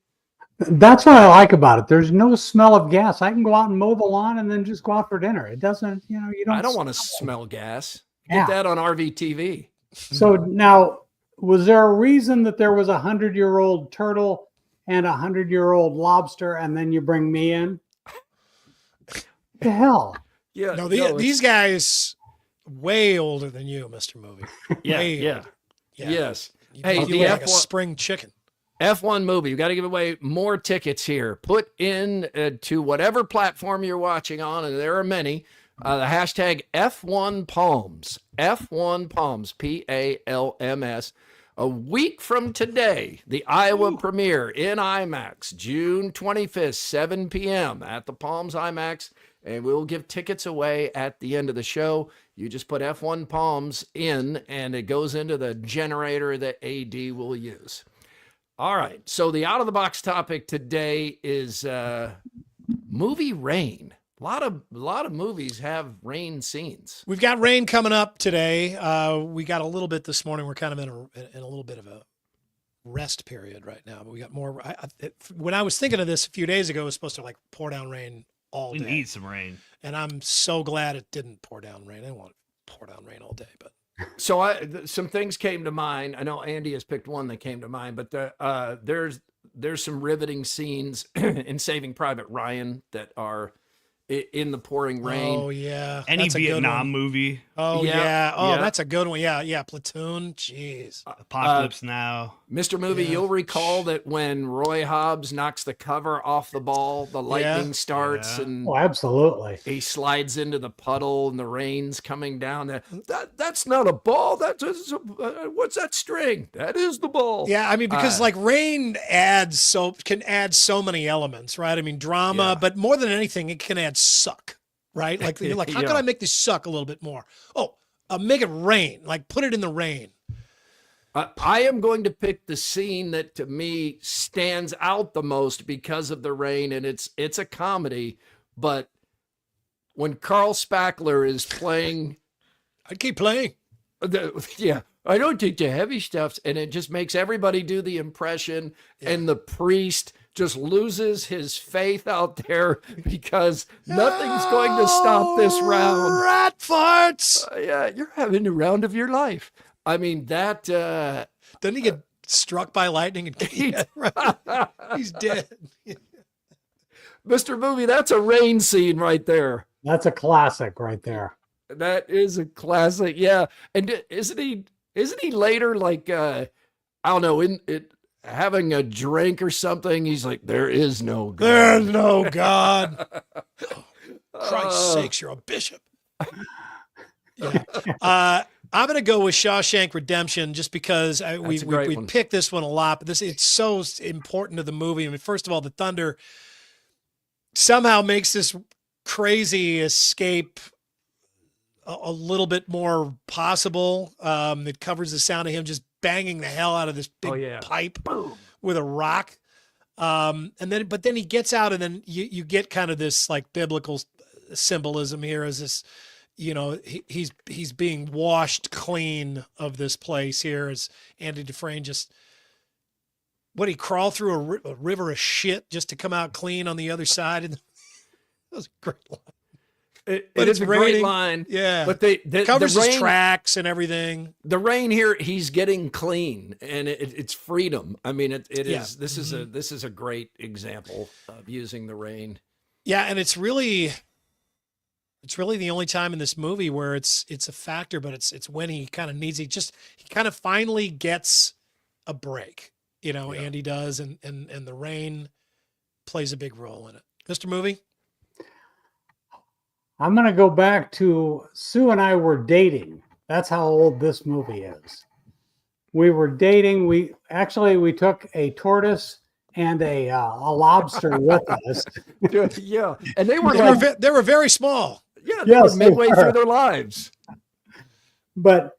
That's what I like about it. There's no smell of gas. I can go out and mow the lawn and then just go out for dinner. It doesn't, you don't. I don't want to smell gas. Yeah. Get that on RVTV. So now, was there a reason that there was a 100-year-old turtle and a 100-year-old lobster, and then you bring me in? The hell? Yeah. No, these guys way older than you, Mr. Movie. Yeah, Way yeah. older. Yes. You Hey, look the like a F1 spring chicken. F1 movie. You got to give away more tickets here. Put in to whatever platform you're watching on, and there are many. The hashtag F1 Palms. F1 Palms. PALMS. A week from today, the Iowa premiere in IMAX, June 25th, 7 p.m. at the Palms IMAX. And we'll give tickets away at the end of the show. You just put F1 Palms in, and it goes into the generator that AD will use. All right. So the out-of-the-box topic today is movie rain. A lot of movies have rain scenes. We've got rain coming up today. We got a little bit this morning. We're kind of in a little bit of a rest period right now, but we got more. When I was thinking of this a few days ago, it was supposed to pour down rain all We day. need some rain. And I'm so glad it didn't pour down rain. I didn't want to pour down rain all day, but. So some things came to mind. I know Andy has picked one that came to mind, but there's some riveting scenes in Saving Private Ryan that are in the pouring rain. Oh yeah, Any That's a good Vietnam one. movie. Oh Yeah, yeah. Oh, yeah. that's a good one. Yeah. Platoon. Jeez. Apocalypse Now. Mr. Movie, Yeah. you'll recall that when Roy Hobbs knocks the cover off the ball, the lightning starts and Oh, absolutely. he slides into the puddle and the rain's coming down. That's not a ball. What's that string? That is the ball. Yeah, I mean, because rain can add so many elements, right? I mean, drama, Yeah. but more than anything, it can add suck, right? Like you're like, how Yeah. can I make this suck a little bit more? Oh, make it rain. Like put it in the rain. I am going to pick the scene that to me stands out the most because of the rain, and it's a comedy. But when Carl Spackler is playing, I'd keep playing. I don't take the heavy stuffs, and it just makes everybody do the impression, and the priest just loses his faith out there because nothing's going to stop this round. Rat farts. Yeah, you're having the round of your life. I mean, that... Doesn't he get struck by lightning and he's dead? Mr. Movie, that's a rain scene right there. That's a classic right there. That is a classic, yeah. And isn't he later I don't know, having a drink or something? He's like, there is no God. There's no God. Christ's sakes, you're a bishop. Yeah. I'm going to go with Shawshank Redemption just because we picked this one a lot, but it's so important to the movie. I mean, first of all, the thunder somehow makes this crazy escape a little bit more possible. It covers the sound of him just banging the hell out of this big pipe with a rock. But then he gets out, and then you get kind of this biblical symbolism here as this he's being washed clean of this place here as Andy Dufresne just, what, he crawl through a river of shit just to come out clean on the other side. And that was a great line. But it's a great line. Yeah. But covers the rain, his tracks and everything. The rain here, he's getting clean, and it's freedom. I mean, it is. This is a great example of using the rain. Yeah, and it's really the only time in this movie where it's a factor, but it's when he kind of needs he kind of finally gets a break. Andy does, and the rain plays a big role in it. Mr. Movie? I'm going to go back to Sue and I were dating. That's how old this movie is. We were dating. We took a tortoise and a lobster with us. Yeah, and they were very small. Yeah, they were midway through their lives. But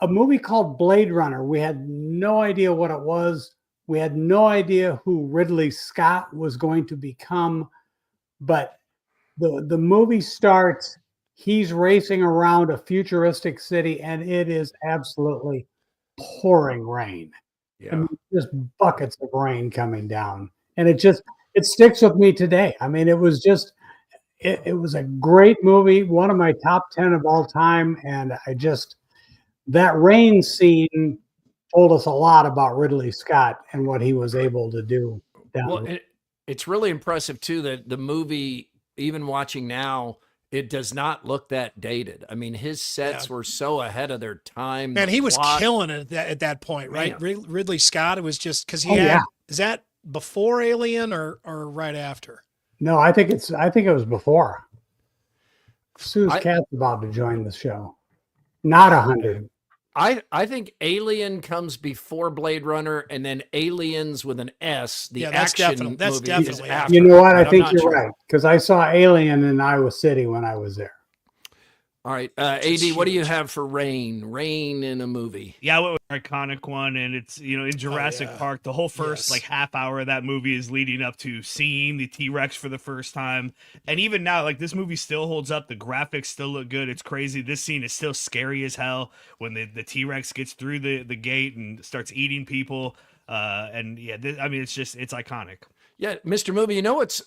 a movie called Blade Runner, we had no idea what it was. We had no idea who Ridley Scott was going to become. But the movie starts, he's racing around a futuristic city, and it is absolutely pouring rain. Yeah. I mean, just buckets of rain coming down. And it sticks with me today. I mean, it was a great movie, one of my top 10 of all time. And that rain scene told us a lot about Ridley Scott and what he was able to do. It's really impressive too, that the movie, even watching now, it does not look that dated. I mean, his sets were so ahead of their time. Man, he was killing it at that point, right? Ridley Scott, it was just because is that before Alien or right after? No, I think it was before. Sue's cat's about to join the show. Not 100. I think Alien comes before Blade Runner, and then Aliens with an S. That's definitely after. You know what? I think you're right, because I saw Alien in Iowa City when I was there. All right, AD, what do you have for rain? Rain in a movie? Yeah, iconic one, and it's in Jurassic Park. The whole first half hour of that movie is leading up to seeing the T-Rex for the first time, and even now, this movie still holds up. The graphics still look good. It's crazy. This scene is still scary as hell when the T-Rex gets through the gate and starts eating people. It's iconic. Yeah, Mr. Movie. What's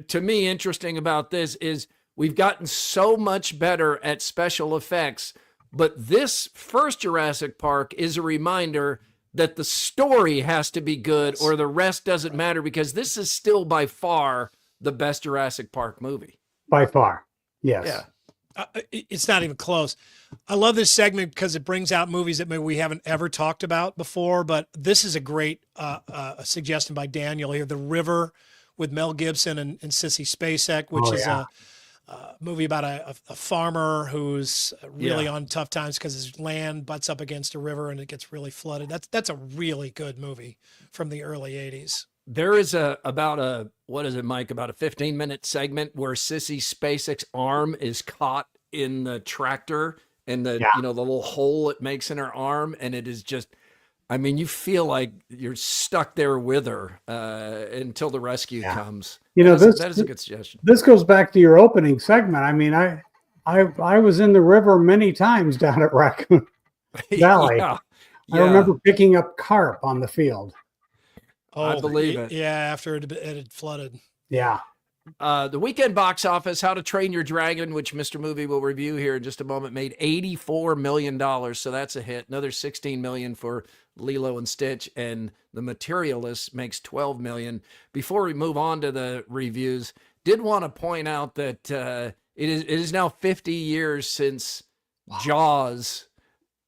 to me interesting about this is we've gotten so much better at special effects, but this first Jurassic Park is a reminder that the story has to be good or the rest doesn't matter, because this is still by far the best Jurassic Park movie. By far. Yes. Yeah. It's not even close. I love this segment because it brings out movies that maybe we haven't ever talked about before, but this is a great suggestion by Daniel here. The River with Mel Gibson and Sissy Spacek, which is a movie about a farmer who's really on tough times because his land butts up against a river and it gets really flooded. That's a really good movie from the early 80s. There is about a 15-minute segment where Sissy Spacek's arm is caught in the tractor and the little hole it makes in her arm, and it is just, I mean, you feel like you're stuck there with her until the rescue comes. That is a good suggestion. This goes back to your opening segment. I mean, I was in the river many times down at Raccoon Valley. I remember picking up carp on the field. Oh, I believe it. Yeah, after it had flooded. Yeah. The weekend box office, How to Train Your Dragon, which Mr. Movie will review here in just a moment, made $84 million. So that's a hit. Another $16 million for Lilo and Stitch, and The Materialists makes $12 million. Before we move on to the reviews, did want to point out that it is now 50 years since Jaws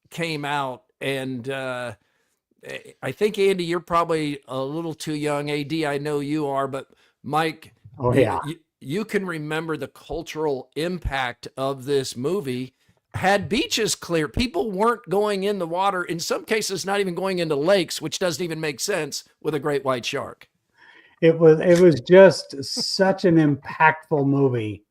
came out, and I think, Andy, you're probably a little too young. AD, I know you are, but Mike, you can remember the cultural impact of this movie. Had beaches clear, people weren't going in the water, in some cases not even going into lakes, which doesn't even make sense with a great white shark. It was just such an impactful movie.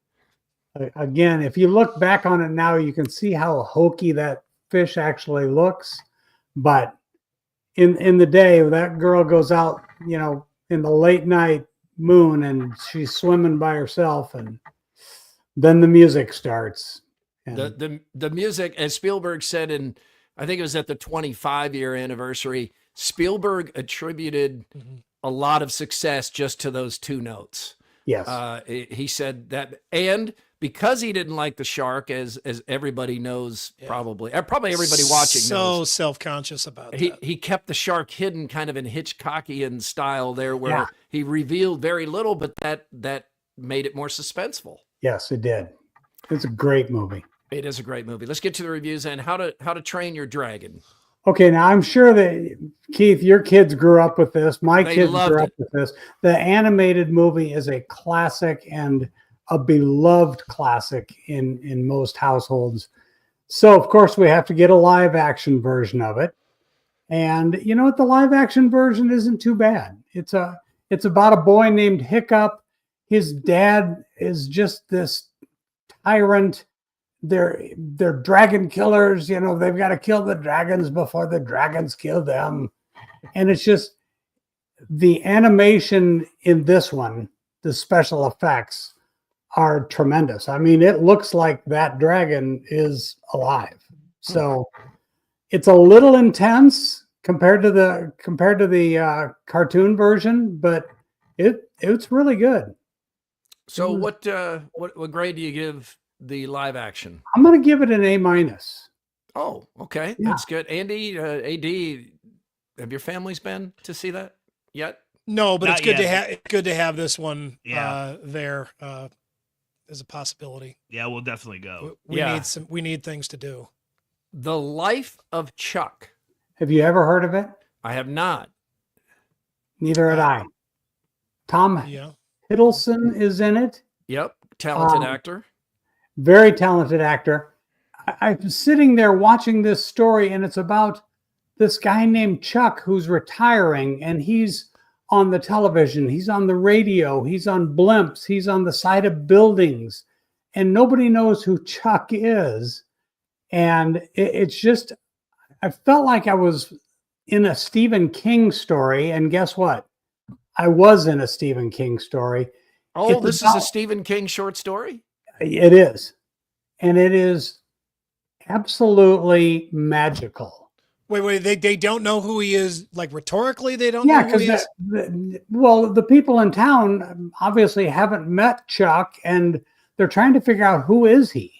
Again, if you look back on it now, you can see how hokey that fish actually looks. But in the day, that girl goes out, in the late night moon, and she's swimming by herself, and then the music starts. And The music, as Spielberg said I think it was at the 25-year anniversary, Spielberg attributed a lot of success just to those two notes. Yes. He said that, and because he didn't like the shark, as everybody knows, probably everybody watching knows. So self-conscious about that. He kept the shark hidden kind of in Hitchcockian style there, where he revealed very little, but that made it more suspenseful. Yes, it did. It's a great movie. It is a great movie. Let's get to the reviews and how to train your dragon. Okay, now I'm sure that Keith, your kids grew up with this. My kids grew up with this. The animated movie is a classic and a beloved classic in most households. So of course we have to get a live action version of it. And you know what? The live action version isn't too bad. It's about a boy named Hiccup. His dad is just this tyrant. They're dragon killers. You know, they've got to kill the dragons before the dragons kill them. And it's just the animation in this one, the special effects are tremendous. I mean, it looks like that dragon is alive. So it's a little intense compared to the cartoon version, but it's really good. So what grade do you give the live action? I'm going to give it an A-. Oh, okay. Yeah. That's good. Andy, AD, have your families been to see that yet? No, but Not it's good yet. to have this one Yeah. there as a possibility. Yeah, we'll definitely go. We need things to do. The Life of Chuck. Have you ever heard of it? I have not. Neither had I. Tom Hiddleston is in it. Yep. Talented actor. Very talented actor. I'm sitting there watching this story, and it's about this guy named Chuck who's retiring, and he's on the television, he's on the radio, he's on blimps, he's on the side of buildings, and nobody knows who Chuck is. And it's just, I felt like I was in a Stephen King story, and guess what? I was in a Stephen King story. Oh, this is a Stephen King short story? It is. And it is absolutely magical. Wait, they don't know who he is, like rhetorically they don't know who he is? The people in town obviously haven't met Chuck, and they're trying to figure out who is he.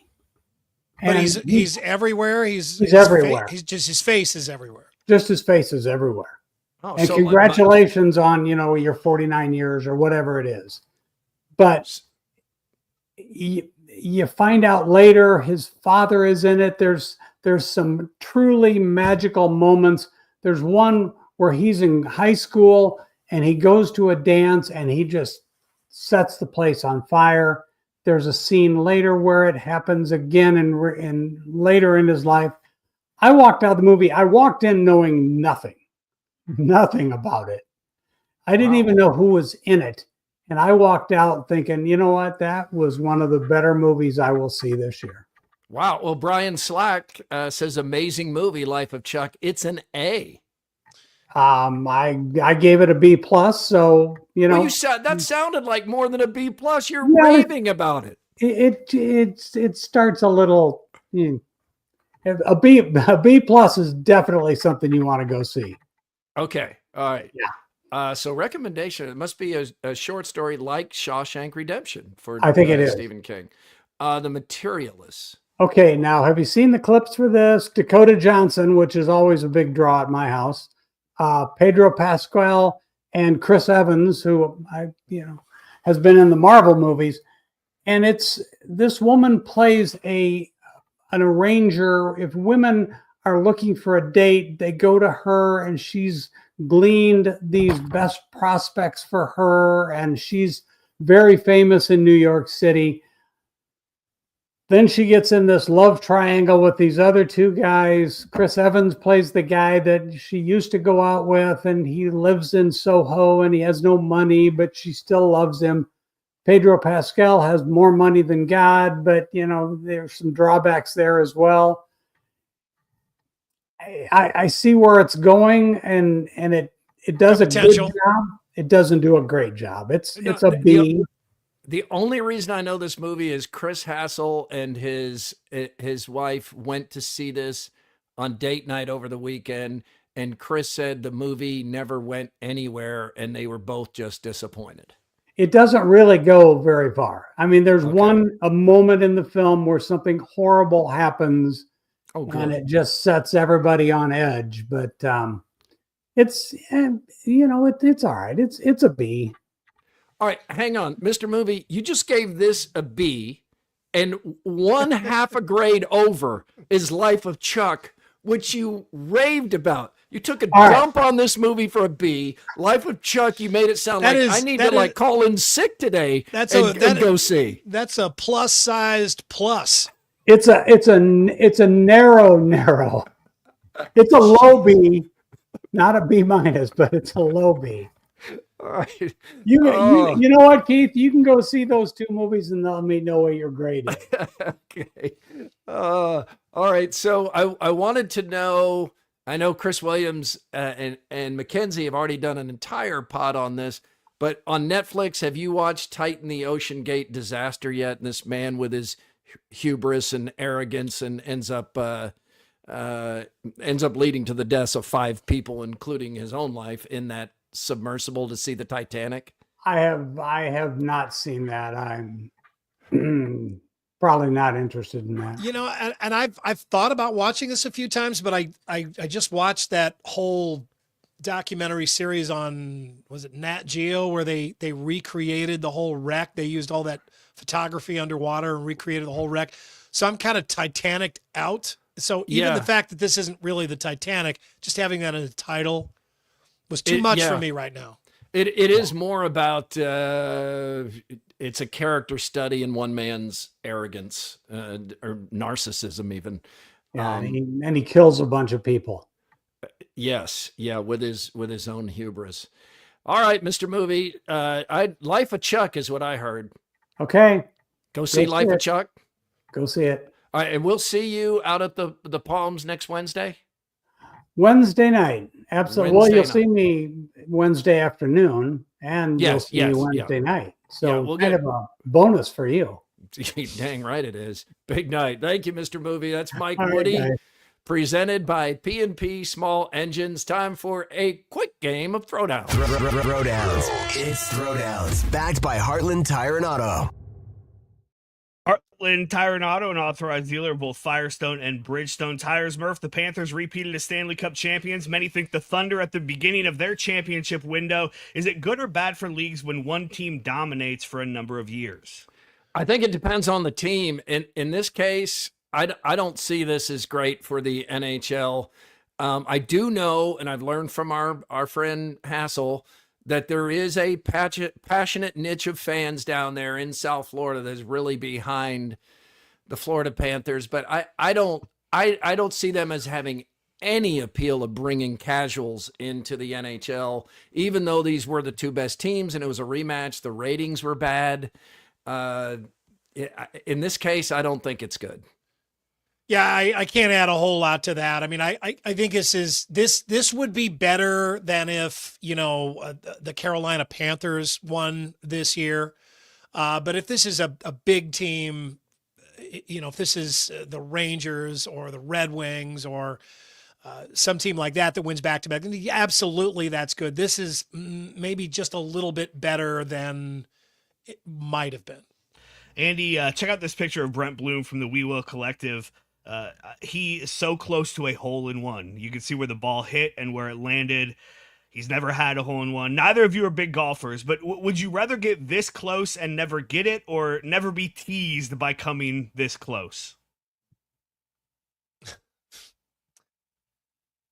But And he's everywhere. He's everywhere. His face is everywhere. Just his face is everywhere. Oh, and so congratulations on, your 49 years or whatever it is. But you find out later his father is in it. There's some truly magical moments. There's one where he's in high school and he goes to a dance and he just sets the place on fire. There's a scene later where it happens again and later in his life. I walked out of the movie. I walked in knowing nothing about it. I didn't even know who was in it. And I walked out thinking, you know what? That was one of the better movies I will see this year. Wow. Well, Brian Slack says amazing movie, Life of Chuck. It's an A. I gave it a B+. So, Well, that sounded like more than a B+. You're raving about it. It starts a little. A B+ is definitely something you want to go see. Okay. All right. Yeah. So recommendation, it must be a short story like Shawshank Redemption for I think it is. Stephen King. The Materialists. Okay, now have you seen the clips for this? Dakota Johnson, which is always a big draw at my house. Pedro Pascal and Chris Evans, who has been in the Marvel movies. And this woman plays an arranger. If women are looking for a date, they go to her, and she's gleaned these best prospects for her, and she's very famous in New York City. Then she gets in this love triangle with these other two guys. Chris Evans plays the guy that she used to go out with, and he lives in Soho, and he has no money, but she still loves him. Pedro Pascal has more money than God, but there's some drawbacks there as well. I see where it's going, and it does a good job. It doesn't do a great job. It's a B. The only reason I know this movie is Chris Hassel and his wife went to see this on date night over the weekend, and Chris said the movie never went anywhere, and they were both just disappointed. It doesn't really go very far. I mean, there's a moment in the film where something horrible happens, and it just sets everybody on edge. But it's it's all right. It's a B. All right, hang on, Mr. Movie. You just gave this a B, and 1/2 a grade over is Life of Chuck, which you raved about. You took a dump on this movie for a B. Life of Chuck, you made it sound like I need to call in sick today and go see. That's a plus-sized plus. It's a narrow. It's a low B, not a B minus, but it's a low B. All right. You know what, Keith? You can go see those 2 movies and let me know what your grade is. Okay. All right. So I wanted to know, I know Chris Williams and Mackenzie have already done an entire pod on this, but on Netflix, have you watched Titan the Ocean Gate Disaster yet? And this man with his hubris and arrogance and ends up leading to the deaths of 5 people, including his own life, in that submersible to see the Titanic? I have not seen that. I'm probably not interested in that. You know, and I've thought about watching this a few times, but I just watched that whole documentary series on, was it Nat Geo, where they recreated the whole wreck. They used all that photography underwater and recreated the whole wreck. So I'm kind of Titanic out. So even the fact that this isn't really the Titanic, just having that in the title was too much for me right now. It is more about it's a character study in one man's arrogance or narcissism, even. Yeah, and he kills a bunch of people. Yes, with his own hubris. All right, Mr. Movie. Life of Chuck is what I heard. Okay, go see Life of Chuck. Go see it. All right, and we'll see you out at the Palms next Wednesday. Wednesday night, absolutely. Well, you'll see me Wednesday afternoon, and you'll see me Wednesday night. So we'll get a bonus for you. Dang right it is. Big night. Thank you, Mr. Movie. That's Mike Woody, presented by P&P Small Engines. Time for a quick game of Throwdowns. Throwdowns. It's Throwdowns, backed by Heartland Tire and Auto. Heartland Tire and Auto, an authorized dealer of both Firestone and Bridgestone tires. Murph, the Panthers repeated as Stanley Cup champions. Many think the Thunder at the beginning of their championship window. Is it good or bad for leagues when one team dominates for a number of years? I think it depends on the team. In this case, I don't see this as great for the NHL. I do know, and I've learned from our friend Hassel, that there is a passionate niche of fans down there in South Florida that's really behind the Florida Panthers. But I don't see them as having any appeal of bringing casuals into the NHL, even though these were the 2 best teams and it was a rematch. The ratings were bad. In this case, I don't think it's good. Yeah, I can't add a whole lot to that. I mean, I think this would be better than if, the Carolina Panthers won this year. But if this is a big team, if this is the Rangers or the Red Wings or some team like that wins back-to-back, absolutely that's good. This is maybe just a little bit better than it might have been. Andy, check out this picture of Brent Bloom from the We Will Collective. He is so close to a hole-in-one. You can see where the ball hit and where it landed. He's never had a hole-in-one. Neither of you are big golfers, but would you rather get this close and never get it, or never be teased by coming this close?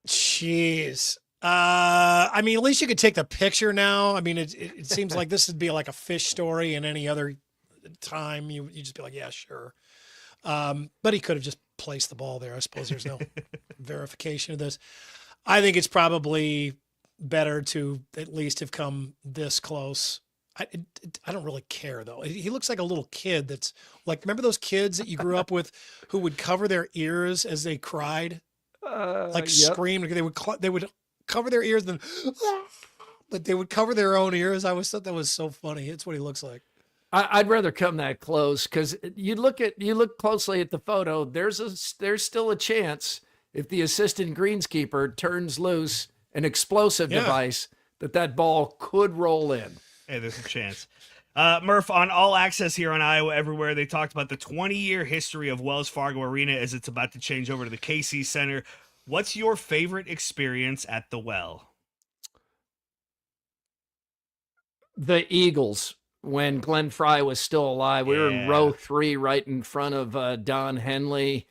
Jeez. I mean, at least you could take the picture now. I mean, it seems like this would be like a fish story, and any other time you just be like, yeah, sure. But he could have just placed the ball there. I suppose there's no verification of this. I think it's probably better to at least have come this close. I don't really care though. He looks like a little kid that's like, remember those kids that you grew up with who would cover their ears as they cried, screamed. They would cover their ears, then but they would cover their own ears. I always thought that was so funny. It's what he looks like. I'd rather come that close because you look closely at the photo. There's still a chance if the assistant greenskeeper turns loose an explosive device that ball could roll in. Hey, there's a chance. Murph, on All Access here on Iowa Everywhere, they talked about the 20-year history of Wells Fargo Arena as it's about to change over to the KC Center. What's your favorite experience at the Well? The Eagles, when Glenn Fry was still alive. We were in row 3 right in front of Don Henley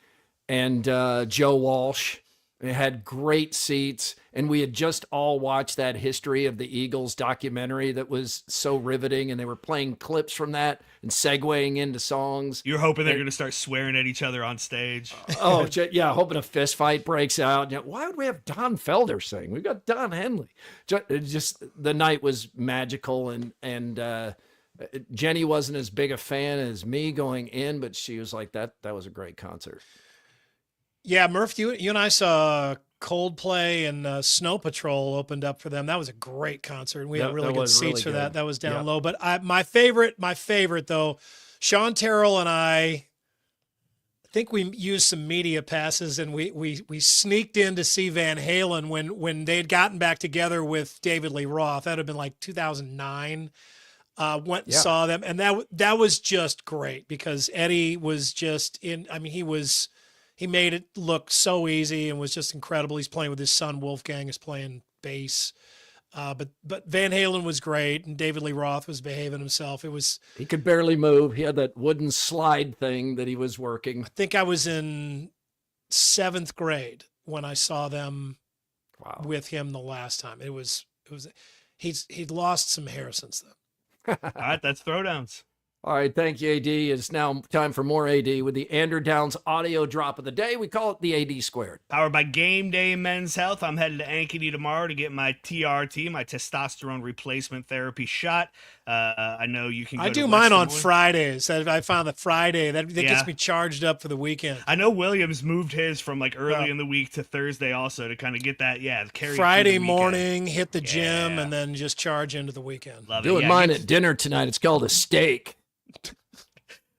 and Joe Walsh. We had great seats, and we had just all watched that History of the Eagles documentary that was so riveting, and they were playing clips from that and segueing into songs. You're hoping they're going to start swearing at each other on stage. Oh, yeah, hoping a fist fight breaks out. Why would we have Don Felder sing? We've got Don Henley. Just the night was magical, and Jenny wasn't as big a fan as me going in, but she was like, that was a great concert. Yeah, Murph, you and I saw Coldplay and Snow Patrol opened up for them. That was a great concert, and we had really good seats for that. That was down low. But my favorite though, Sean Terrell and I think we used some media passes, and we sneaked in to see Van Halen when they had gotten back together with David Lee Roth. That would have been like 2009. Went and saw them, and that was just great because Eddie was just in. I mean, he made it look so easy and was just incredible. He's playing with his son Wolfgang is playing bass. But Van Halen was great, and David Lee Roth was behaving himself. He could barely move. He had that wooden slide thing that he was working. I think I was in 7th grade when I saw them with him the last time. He'd lost some hair since then. All right, that's Throwdowns. All right, thank you, AD. It's now time for more AD with the Andrew Downs audio drop of the day. We call it the AD Squared. Powered by Game Day Men's Health. I'm headed to Ankeny tomorrow to get my TRT, my testosterone replacement therapy shot. I know you can go I do mine on Fridays. I found that Friday, that gets me charged up for the weekend. I know Williams moved his from like early in the week to Thursday also to kind of get that, carry Friday morning, hit the gym, and then just charge into the weekend. Love it. Doing mine at dinner tonight. It's called a steak.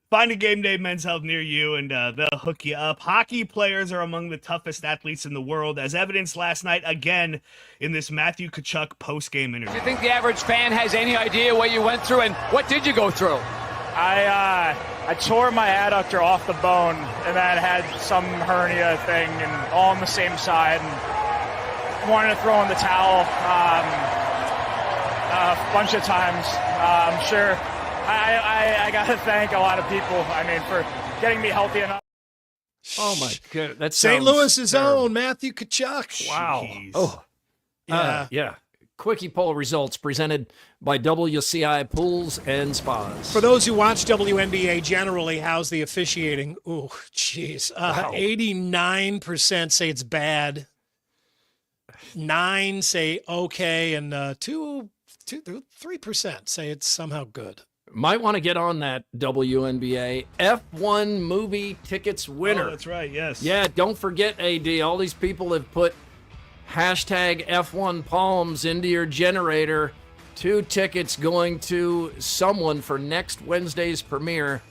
Find a Game Day Men's Health near you, and they'll hook you up. Hockey players are among the toughest athletes in the world, as evidenced last night again in this Matthew Tkachuk post-game interview. Do you think the average fan has any idea what you went through, and what did you go through? I tore my adductor off the bone, and then had some hernia thing, and all on the same side, and wanted to throw in the towel a bunch of times. I'm sure. I got to thank a lot of people, for getting me healthy enough. Oh, my God. That's St. Louis's own Matthew Tkachuk. Wow. Jeez. Oh, yeah. Quickie poll results presented by WCI Pools and Spas. For those who watch WNBA generally, how's the officiating? Ooh, jeez. 89% say it's bad. 9 say okay, and 3% say it's somehow good. Might want to get on that WNBA F1 movie tickets winner. Oh, that's right, yes. Yeah, don't forget, AD, all these people have put hashtag F1 Palms into your generator. 2 tickets going to someone for next Wednesday's premiere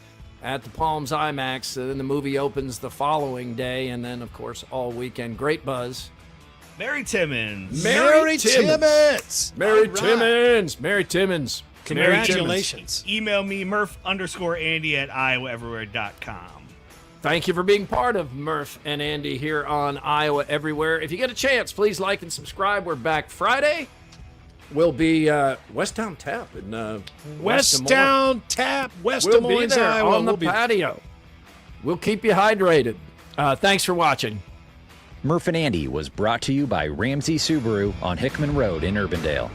at the Palms IMAX. And then the movie opens the following day, and then, of course, all weekend. Great buzz. Mary Timmons. Mary Timmons. Congratulations. Email me, Murph_Andy at iowaeverywhere.com. Thank you for being part of Murph and Andy here on Iowa Everywhere. If you get a chance, please like and subscribe. We're back Friday. We'll be Westtown Tap in Westtown Tap, West Des Moines, We'll be there Iowa. on the patio. We'll keep you hydrated. Thanks for watching. Murph and Andy was brought to you by Ramsey Subaru on Hickman Road in Urbandale.